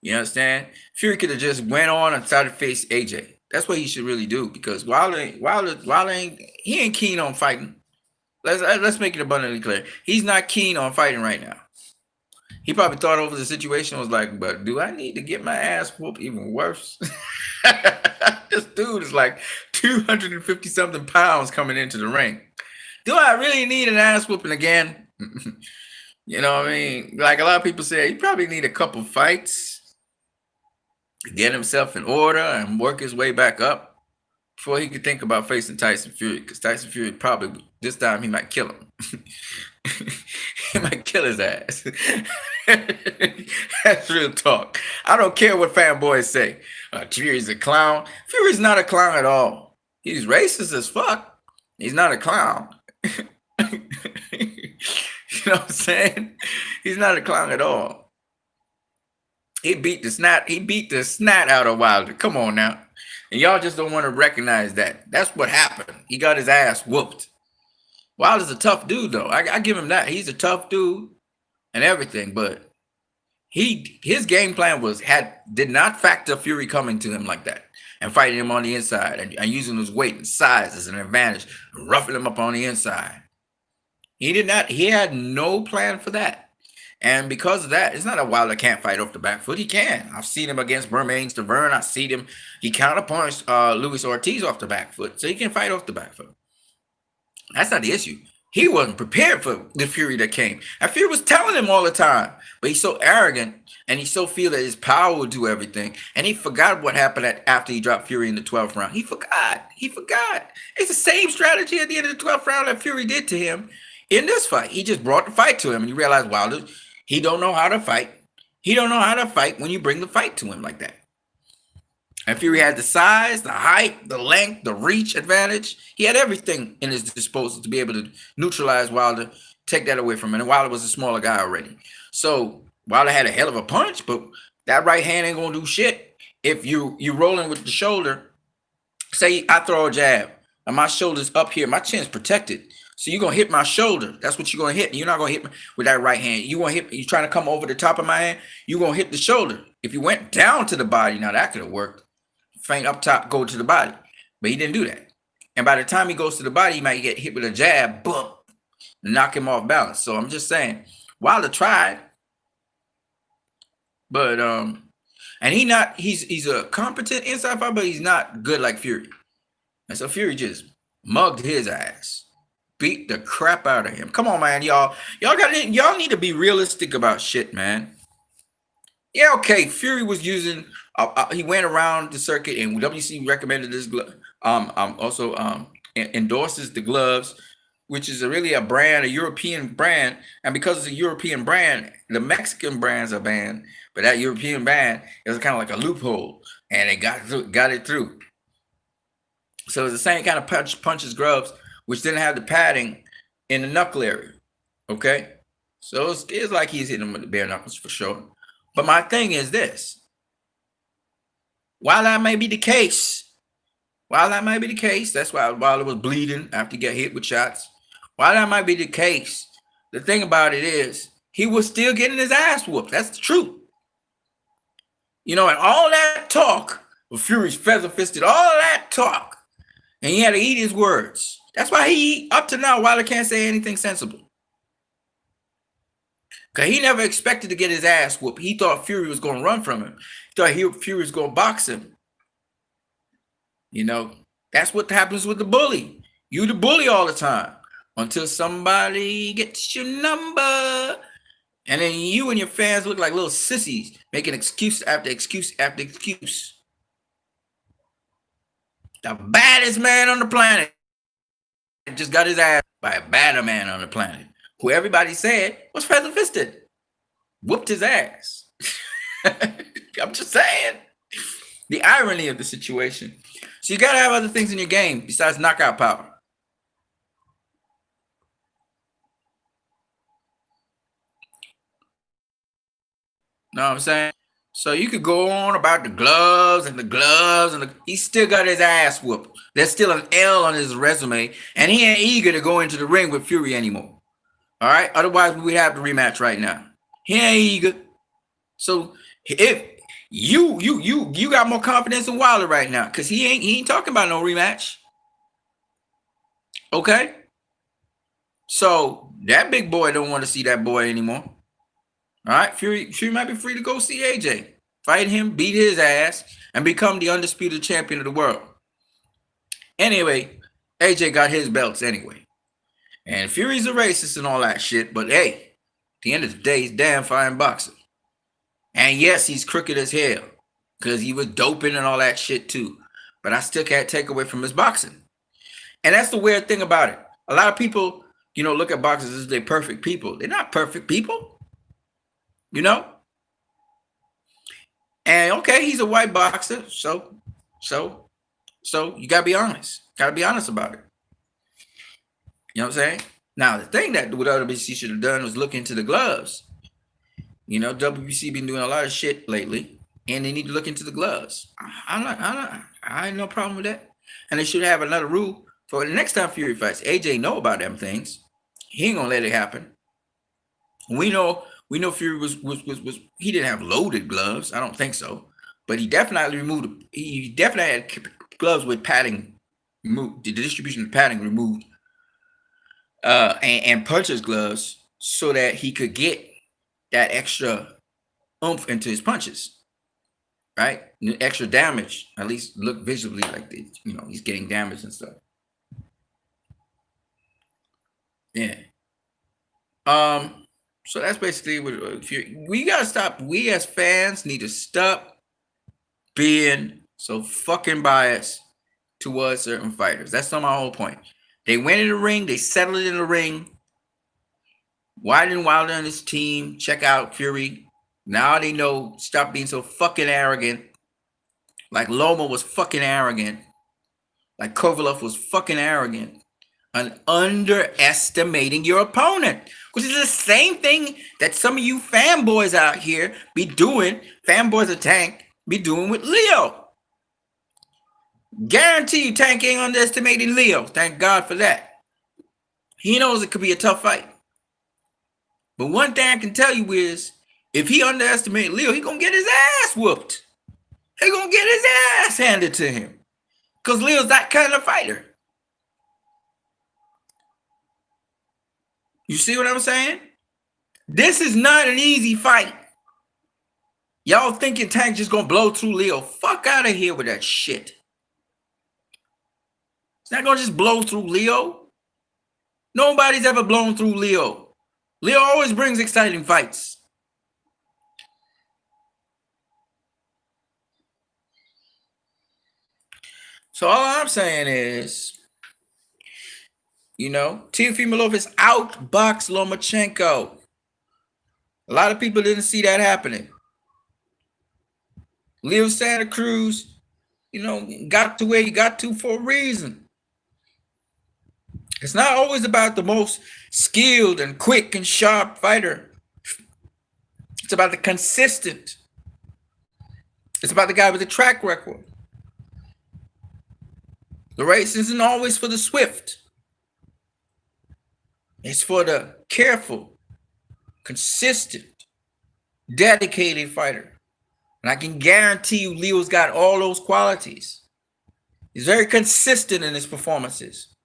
You understand? Fury could have just went on and started to face AJ. That's what he should really do because Wilder ain't keen on fighting. Let's make it abundantly clear. He's not keen on fighting right now. He probably thought over the situation, was like, but do I need to get my ass whooped even worse? This dude is like 250 something pounds coming into the ring. Do I really need an ass whooping again? You know what I mean? Like a lot of people say, he probably need a couple fights to get himself in order and work his way back up before he could think about facing Tyson Fury. Because Tyson Fury probably, this time, he might kill him. He might kill his ass. That's real talk. I don't care what fanboys say. Fury's a clown. Fury's not a clown at all. He's racist as fuck. He's not a clown. You know what I'm saying? He's not a clown at all. He beat the snot out of Wilder. Come on now. And y'all just don't want to recognize that. That's what happened. He got his ass whooped. Wilder's a tough dude, though. I give him that. He's a tough dude and everything, but his game plan did not factor Fury coming to him like that and fighting him on the inside and using his weight and size as an advantage, and roughing him up on the inside. He had no plan for that. And because of that, it's not a Wilder can't fight off the back foot. He can. I've seen him against Bermain Stavern. I've seen him. He counterpunched Luis Ortiz off the back foot, so he can fight off the back foot. That's not the issue. He wasn't prepared for the Fury that came. And Fury was telling him all the time, but he's so arrogant and he so feel that his power will do everything. And he forgot what happened after he dropped Fury in the 12th round. He forgot. It's the same strategy at the end of the 12th round that Fury did to him in this fight. He just brought the fight to him, and you realize Wilder, he don't know how to fight. He don't know how to fight when you bring the fight to him like that. And Fury had the size, the height, the length, the reach advantage. He had everything in his disposal to be able to neutralize Wilder, take that away from him. And Wilder was a smaller guy already. So Wilder had a hell of a punch, but that right hand ain't gonna do shit. If you rolling with the shoulder, say I throw a jab and my shoulder's up here, my chin's protected. So you're gonna hit my shoulder. That's what you're gonna hit. You're not gonna hit me with that right hand. You're trying to come over the top of my hand, you're gonna hit the shoulder. If you went down to the body, now that could have worked. Feint up top, go to the body. But he didn't do that. And by the time he goes to the body, he might get hit with a jab, boom, and knock him off balance. So I'm just saying, Wilder tried. But and he's a competent inside fighter, but he's not good like Fury. And so Fury just mugged his ass. beat the crap out of him. Come on, man, y'all need to be realistic about shit, man. Yeah, okay. Fury was using. He went around the circuit, and WC recommended this glove. Also endorses the gloves, which is really a brand, a European brand. And because it's a European brand, the Mexican brands are banned, but that European brand is kind of like a loophole, and they got it through. So it's the same kind of punches gloves, which didn't have the padding in the knuckle area. Okay, so it's like he's hitting them with the bare knuckles for sure. But my thing is this: while that may be the case, that's why while it was bleeding after he got hit with shots. While that might be the case, the thing about it is he was still getting his ass whooped. That's the truth. You know, and all that talk of Fury's feather fisted, all that talk, and he had to eat his words. That's why up to now, Wilder can't say anything sensible. Because he never expected to get his ass whooped. He thought Fury was going to run from him. He thought Fury was going to box him. You know, that's what happens with the bully. You the bully all the time until somebody gets your number. And then you and your fans look like little sissies, making excuse after excuse after excuse. The baddest man on the planet just got his ass by a badder man on the planet, who everybody said was feather fisted. Whooped his ass. I'm just saying. The irony of the situation. So you got to have other things in your game besides knockout power. Know what I'm saying? So you could go on about the gloves and he still got his ass whooped. There's still an L on his resume, and he ain't eager to go into the ring with Fury anymore. All right? Otherwise, we would have the rematch right now. He ain't eager. So if you got more confidence in Wilder right now, because he ain't talking about no rematch. Okay? So that big boy don't want to see that boy anymore. All right, Fury might be free to go see AJ, fight him, beat his ass, and become the undisputed champion of the world. Anyway, AJ got his belts anyway. And Fury's a racist and all that shit, but hey, at the end of the day, he's damn fine boxer. And yes, he's crooked as hell because he was doping and all that shit too. But I still can't take away from his boxing. And that's the weird thing about it. A lot of people, look at boxers as they're perfect people. They're not perfect people. And okay, he's a white boxer, so you gotta be honest. Gotta be honest about it. You know what I'm saying? Now, the thing that what WBC should have done was look into the gloves. WBC been doing a lot of shit lately, and they need to look into the gloves. I ain't no problem with that. And they should have another rule for the next time Fury fights. AJ know about them things. He ain't gonna let it happen. We know Fury was he didn't have loaded gloves. I don't think so, but he definitely had gloves with padding removed, the distribution of padding removed, and puncher's gloves so that he could get that extra oomph into his punches, right? Extra damage, at least look visibly like he's getting damage and stuff. Yeah. So that's basically what we gotta stop. We as fans need to stop being so fucking biased towards certain fighters. That's not my whole point. They went in the ring, they settled it in the ring. Why didn't Wilder and his team check out Fury? Now they know, stop being so fucking arrogant. Like Loma was fucking arrogant. Like Kovalev was fucking arrogant. And underestimating your opponent, which is the same thing that some of you fanboys out here be doing, fanboys of Tank, be doing with Leo. Guarantee you Tank ain't underestimating Leo. Thank God for that. He knows it could be a tough fight. But one thing I can tell you is, if he underestimates Leo, he gonna get his ass whooped. He gonna get his ass handed to him. Because Leo's that kind of fighter. You see what I'm saying? This is not an easy fight. Y'all thinking Tank just gonna blow through Leo? Fuck out of here with that shit. It's not gonna just blow through Leo. Nobody's ever blown through Leo. Leo always brings exciting fights. So all I'm saying is, Teofimo has outboxed Lomachenko. A lot of people didn't see that happening. Leo Santa Cruz, got to where he got to for a reason. It's not always about the most skilled and quick and sharp fighter. It's about the consistent. It's about the guy with a track record. The race isn't always for the swift. It's for the careful, consistent, dedicated fighter. And I can guarantee you Leo's got all those qualities. He's very consistent in his performances.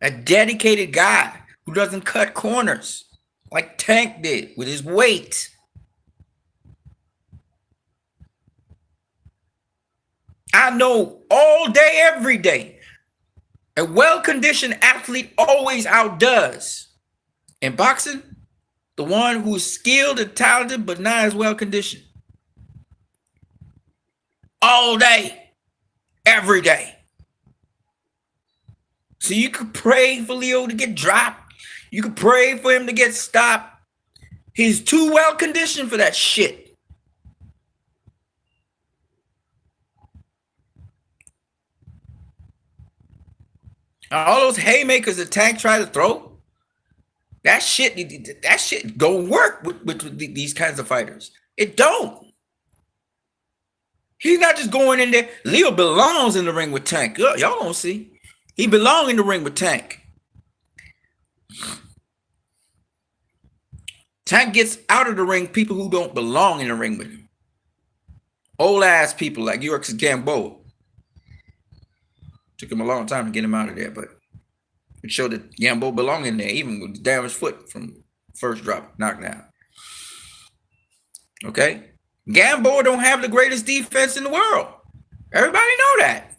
A dedicated guy who doesn't cut corners like Tank did with his weight. I know all day, every day, a well-conditioned athlete always outdoes. In boxing, the one who's skilled and talented but not as well-conditioned. All day, every day. So you could pray for Leo to get dropped. You could pray for him to get stopped. He's too well-conditioned for that shit. All those haymakers that Tank tried to throw, that shit don't work with these kinds of fighters. It don't. He's not just going in there. Leo belongs in the ring with Tank. Y'all don't see. He belongs in the ring with Tank. Tank gets out of the ring people who don't belong in the ring with him. Old ass people like York's Gamboa. Took him a long time to get him out of there, but it showed that Gamboa belonged in there, even with the damaged foot from first drop knockdown. Okay? Gamboa don't have the greatest defense in the world. Everybody know that.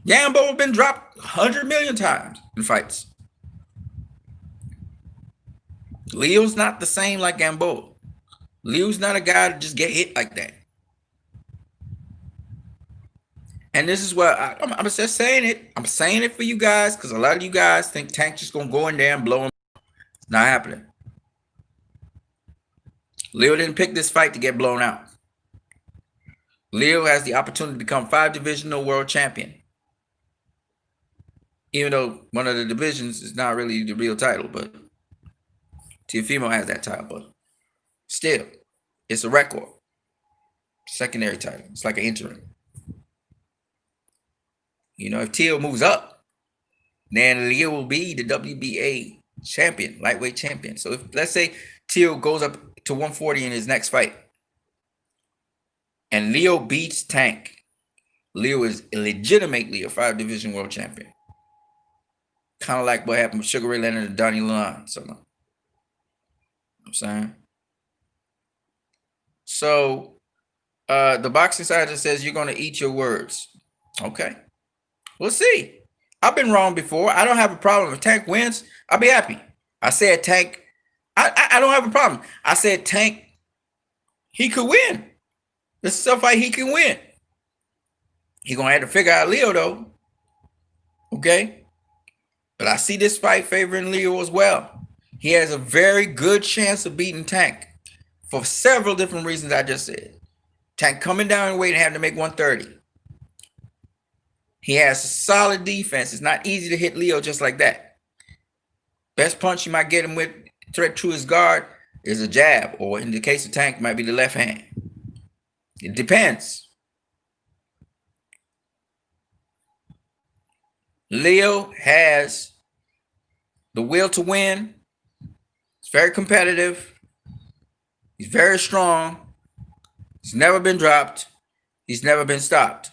Gamboa been dropped 100 million times in fights. Leo's not the same like Gamboa. Leo's not a guy to just get hit like that. And this is what I'm just saying it. I'm saying it for you guys because a lot of you guys think Tank just going to go in there and blow him. It's not happening. Leo didn't pick this fight to get blown out. Leo has the opportunity to become 5-divisional world champion. Even though one of the divisions is not really the real title, but Teofimo has that title. But still, it's a record. Secondary title. It's like an interim. If Teo moves up, then Leo will be the WBA champion, lightweight champion. So if let's say Teo goes up to 140 in his next fight, and Leo beats Tank, Leo is legitimately a 5-division world champion. Kind of like what happened with Sugar Ray Leonard and Donnie Lalonde. You know what I'm saying? So the boxing side just says you're going to eat your words. Okay. We'll see. I've been wrong before. I don't have a problem. If Tank wins, I'll be happy. I said Tank. I don't have a problem. I said Tank, he could win. This is a fight he can win. He's going to have to figure out Leo, though. Okay? But I see this fight favoring Leo as well. He has a very good chance of beating Tank for several different reasons I just said. Tank coming down in weight and having to make 130. He has a solid defense. It's not easy to hit Leo just like that. Best punch you might get him with, threat to his guard, is a jab. Or in the case of Tank, might be the left hand. It depends. Leo has the will to win. He's very competitive. He's very strong. He's never been dropped. He's never been stopped.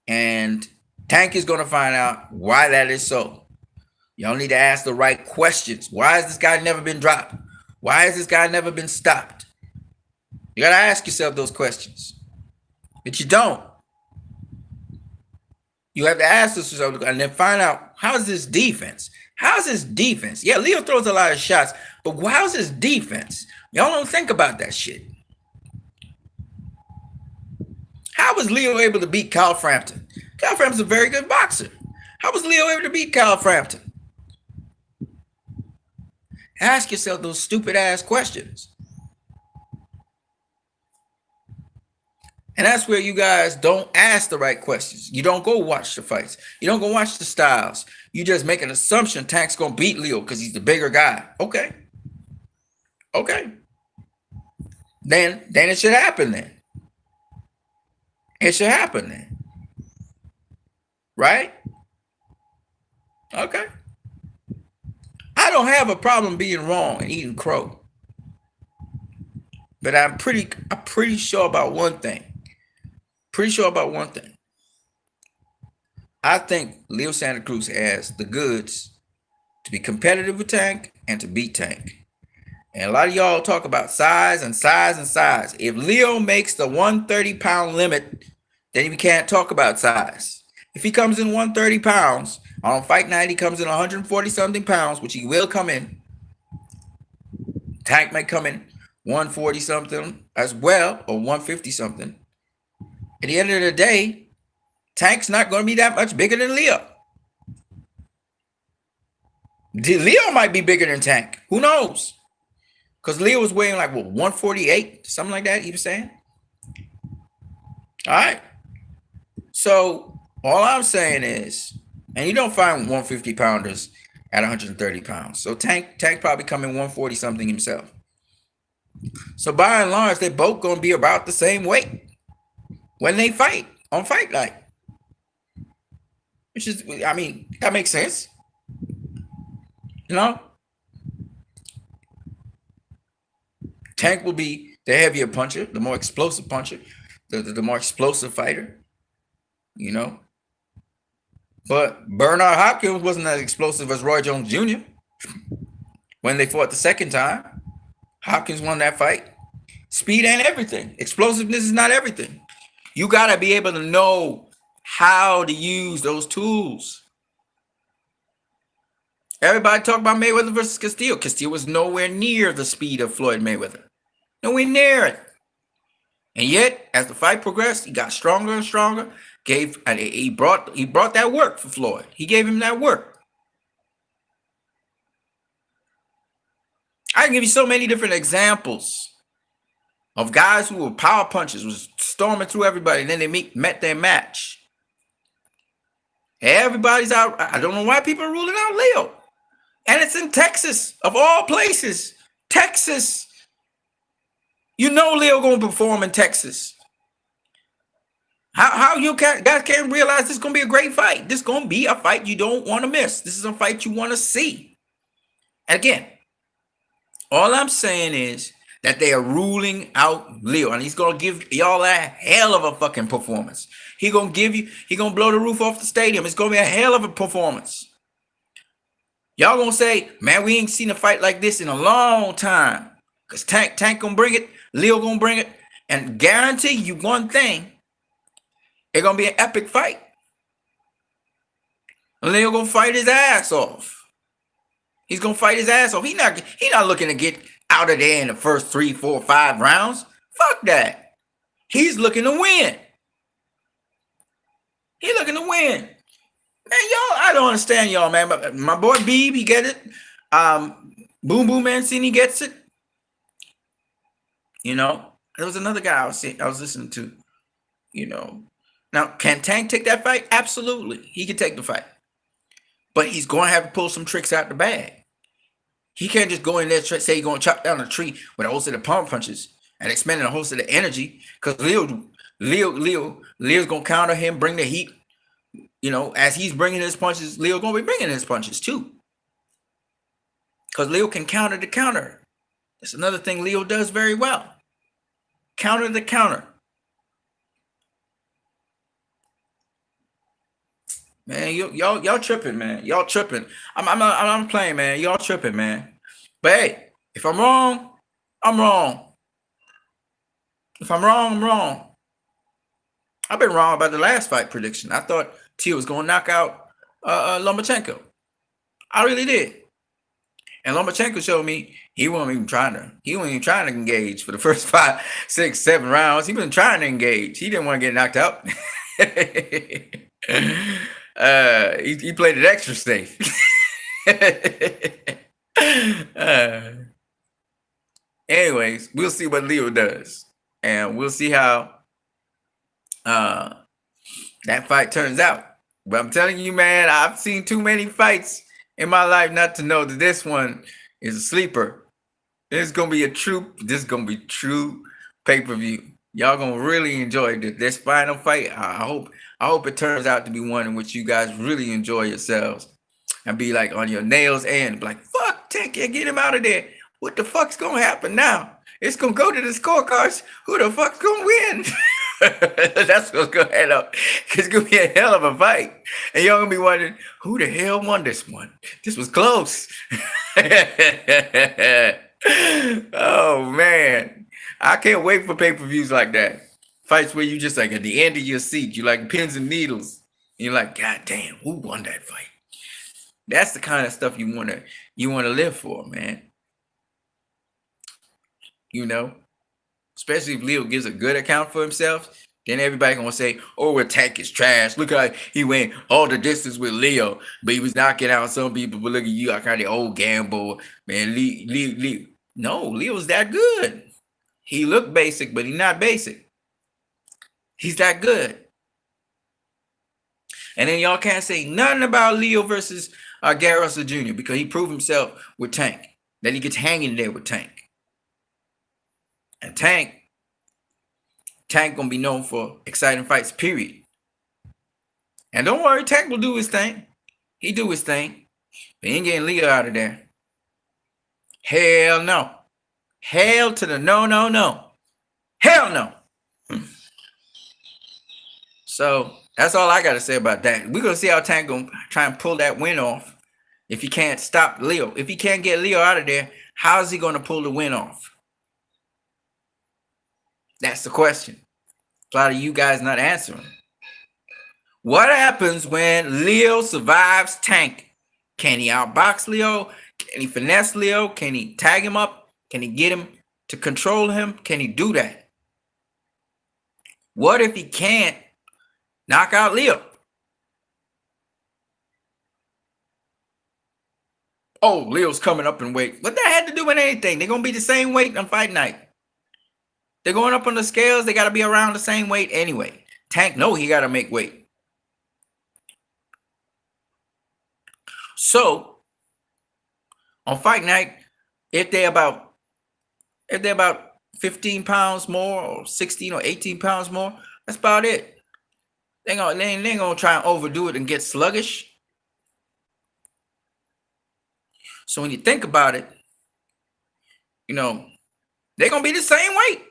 And Tank is going to find out why that is so. Y'all need to ask the right questions. Why has this guy never been dropped? Why has this guy never been stopped? You got to ask yourself those questions. But you don't. You have to ask yourself and then find out, how's this defense? How's this defense? Yeah, Leo throws a lot of shots, but how's his defense? Y'all don't think about that shit. How was Leo able to beat Kyle Frampton? Kyle Frampton's a very good boxer. How was Leo able to beat Kyle Frampton? Ask yourself those stupid ass questions. And that's where you guys don't ask the right questions. You don't go watch the fights. You don't go watch the styles. You just make an assumption Tank's going to beat Leo because he's the bigger guy. Okay. Then it should happen then. It should happen then. Right? Okay. I don't have a problem being wrong and eating crow. But I'm pretty sure about one thing. I think Leo Santa Cruz has the goods to be competitive with Tank and to beat Tank. And a lot of y'all talk about size and size and size. If Leo makes the 130-pound limit, then we can't talk about size. If he comes in 130 pounds, on fight night he comes in 140-something pounds, which he will come in. Tank might come in 140-something as well, or 150-something. At the end of the day, Tank's not going to be that much bigger than Leo. Leo might be bigger than Tank. Who knows? Because Leo was weighing like, 148? Something like that, he was saying. All right. So, all I'm saying is, and you don't find 150-pounders at 130 pounds. So, Tank probably coming 140-something himself. So, by and large, they're both going to be about the same weight when they fight on fight night. Which is, I mean, that makes sense. You know? Tank will be the heavier puncher, the more explosive puncher, the more explosive fighter. You know? But Bernard Hopkins wasn't as explosive as Roy Jones Jr. when they fought the second time. Hopkins won that fight. Speed ain't everything. Explosiveness is not everything. You got to be able to know how to use those tools. Everybody talk about Mayweather versus Castillo. Castillo was nowhere near the speed of Floyd Mayweather. Nowhere near it. And yet, as the fight progressed, he got stronger and stronger. He brought that work for Floyd. He gave him that work. I can give you so many different examples of guys who were power punchers, was storming through everybody, and then they met their match. Everybody's out. I don't know why people are ruling out Leo. And it's in Texas, of all places. Texas. You know Leo going to perform in Texas. How you guys can't realize this is going to be a great fight? This is going to be a fight you don't want to miss. This is a fight you want to see. And again, all I'm saying is that they are ruling out Leo, and he's going to give y'all a hell of a fucking performance. He going to blow the roof off the stadium. It's going to be a hell of a performance. Y'all going to say, man, we ain't seen a fight like this in a long time. Because Tank going to bring it. Leo going to bring it. And guarantee you one thing. It's going to be an epic fight. Leo going to fight his ass off. He's going to fight his ass off. He not looking to get out of there in the first 3, 4, 5 rounds. Fuck that. He's looking to win. He's looking to win. Man, y'all, I don't understand y'all, man. But my boy Beeb, he get it. Boom Boom Mancini gets it. You know, there was another guy I was listening to. You know, now can Tank take that fight? Absolutely, he can take the fight, but he's going to have to pull some tricks out the bag. He can't just go in there say he's going to chop down a tree with a whole set of palm punches and expending a whole set of energy, because Leo's going to counter him, bring the heat. You know, as he's bringing his punches, Leo going to be bringing his punches too. Because Leo can counter the counter. That's another thing Leo does very well. Counter the counter. Man, y'all tripping, man. Y'all tripping. I'm playing, man. Y'all tripping, man. But hey, if I'm wrong, I'm wrong. If I'm wrong, I'm wrong. I've been wrong about the last fight prediction. I thought Teal was gonna knock out Lomachenko. I really did. And Lomachenko showed me he wasn't even trying to engage for the first 5, 6, 7 rounds. He wasn't trying to engage. He didn't want to get knocked out. He played it extra safe. Anyways, we'll see what Leo does, and we'll see how that fight turns out. But I'm telling you, man, I've seen too many fights in my life not to know that this one is a sleeper. This is gonna be true pay-per-view. Y'all gonna really enjoy this final fight. I hope it turns out to be one in which you guys really enjoy yourselves and be like on your nails and be like, fuck, Tank, get him out of there. What the fuck's gonna happen now? It's gonna go to the scorecards. Who the fuck's gonna win? That's what's gonna head up. It's gonna be a hell of a fight. And y'all gonna be wondering, who the hell won this one? This was close. Oh man. I can't wait for pay-per-views like that. Fights where you just like at the end of your seat, you like pins and needles. And you're like, God damn, who won that fight? That's the kind of stuff you wanna live for, man. You know, especially if Leo gives a good account for himself, then everybody gonna say, "Oh, Tank is trash. Look how he went all the distance with Leo, but he was knocking out some people. But look at you, I kind of old gamble, man. Leo. No, Leo's that good. He looked basic, but he's not basic. He's that good. And then y'all can't say nothing about Leo versus Gary Russell Jr. because he proved himself with Tank. That he gets hanging there with Tank. And Tank gonna be known for exciting fights, period. And don't worry, Tank will do his thing. He do his thing. But he ain't getting Leo out of there. Hell no. Hell to the no. Hell no. So that's all I gotta say about that. We're gonna see how Tank gonna try and pull that win off. If he can't stop Leo. If he can't get Leo out of there, how is he gonna pull the win off? That's the question. A lot of you guys not answering. What happens when Leo survives Tank? Can he outbox Leo? Can he finesse Leo? Can he tag him up? Can he get him to control him? Can he do that? What if he can't knock out Leo? Oh, Leo's coming up in weight. What that had to do with anything? They're going to be the same weight on fight night. They're going up on the scales. They got to be around the same weight anyway. Tank, no, he got to make weight. So, on fight night, if they're about 15 pounds more or 16 or 18 pounds more, that's about it. They ain't gonna try and overdo it and get sluggish. So when you think about it, you know, they're gonna be the same weight.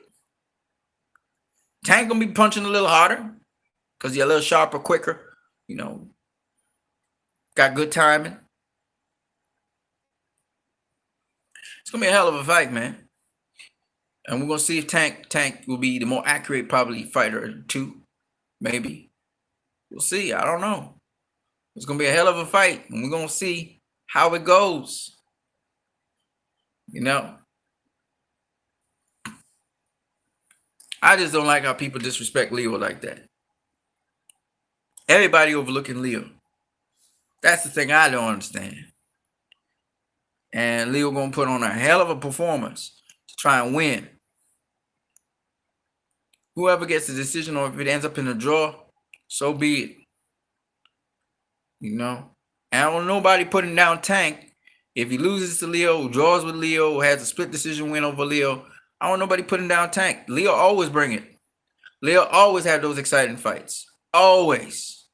Tank gonna be punching a little harder because he's a little sharper, quicker, you know, got good timing. It's gonna be a hell of a fight, man. And we're gonna see if Tank will be the more accurate, probably fighter two, maybe. We'll see. I don't know. It's gonna be a hell of a fight, and we're gonna see how it goes. You know, I just don't like how people disrespect Leo like that. Everybody overlooking Leo. That's the thing I don't understand. And Leo gonna put on a hell of a performance to try and win. Whoever gets the decision, or if it ends up in a draw, so be it. You know, and I don't want nobody putting down Tank. If he loses to Leo, draws with Leo, has a split decision win over Leo, I don't want nobody putting down Tank. Leo always bring it. Leo always have those exciting fights. Always.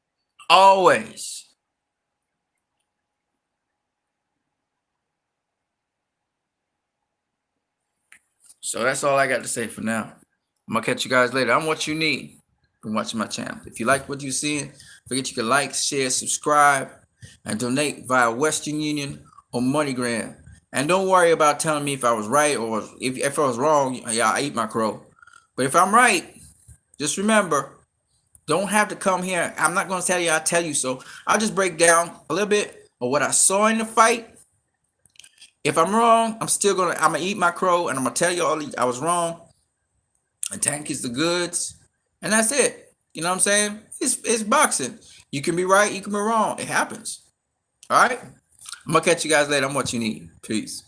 Always. So that's all I got to say for now. I'm going to catch you guys later. I'm what you need from watching my channel. If you like what you're seeing, forget you can like, share, subscribe, and donate via Western Union or MoneyGram. And don't worry about telling me if I was right or if I was wrong. Yeah, I eat my crow. But if I'm right, just remember, Don't have to come here. I'm not gonna tell you. I'll tell you. So I'll just break down a little bit of what I saw in the fight. If I'm wrong, I'm gonna eat my crow and I'm gonna tell you all I was wrong. And Tank is the goods, and that's it. You know what I'm saying? It's boxing. You can be right, you can be wrong. It happens. All right. I'm gonna catch you guys later. I'm what you need. Peace.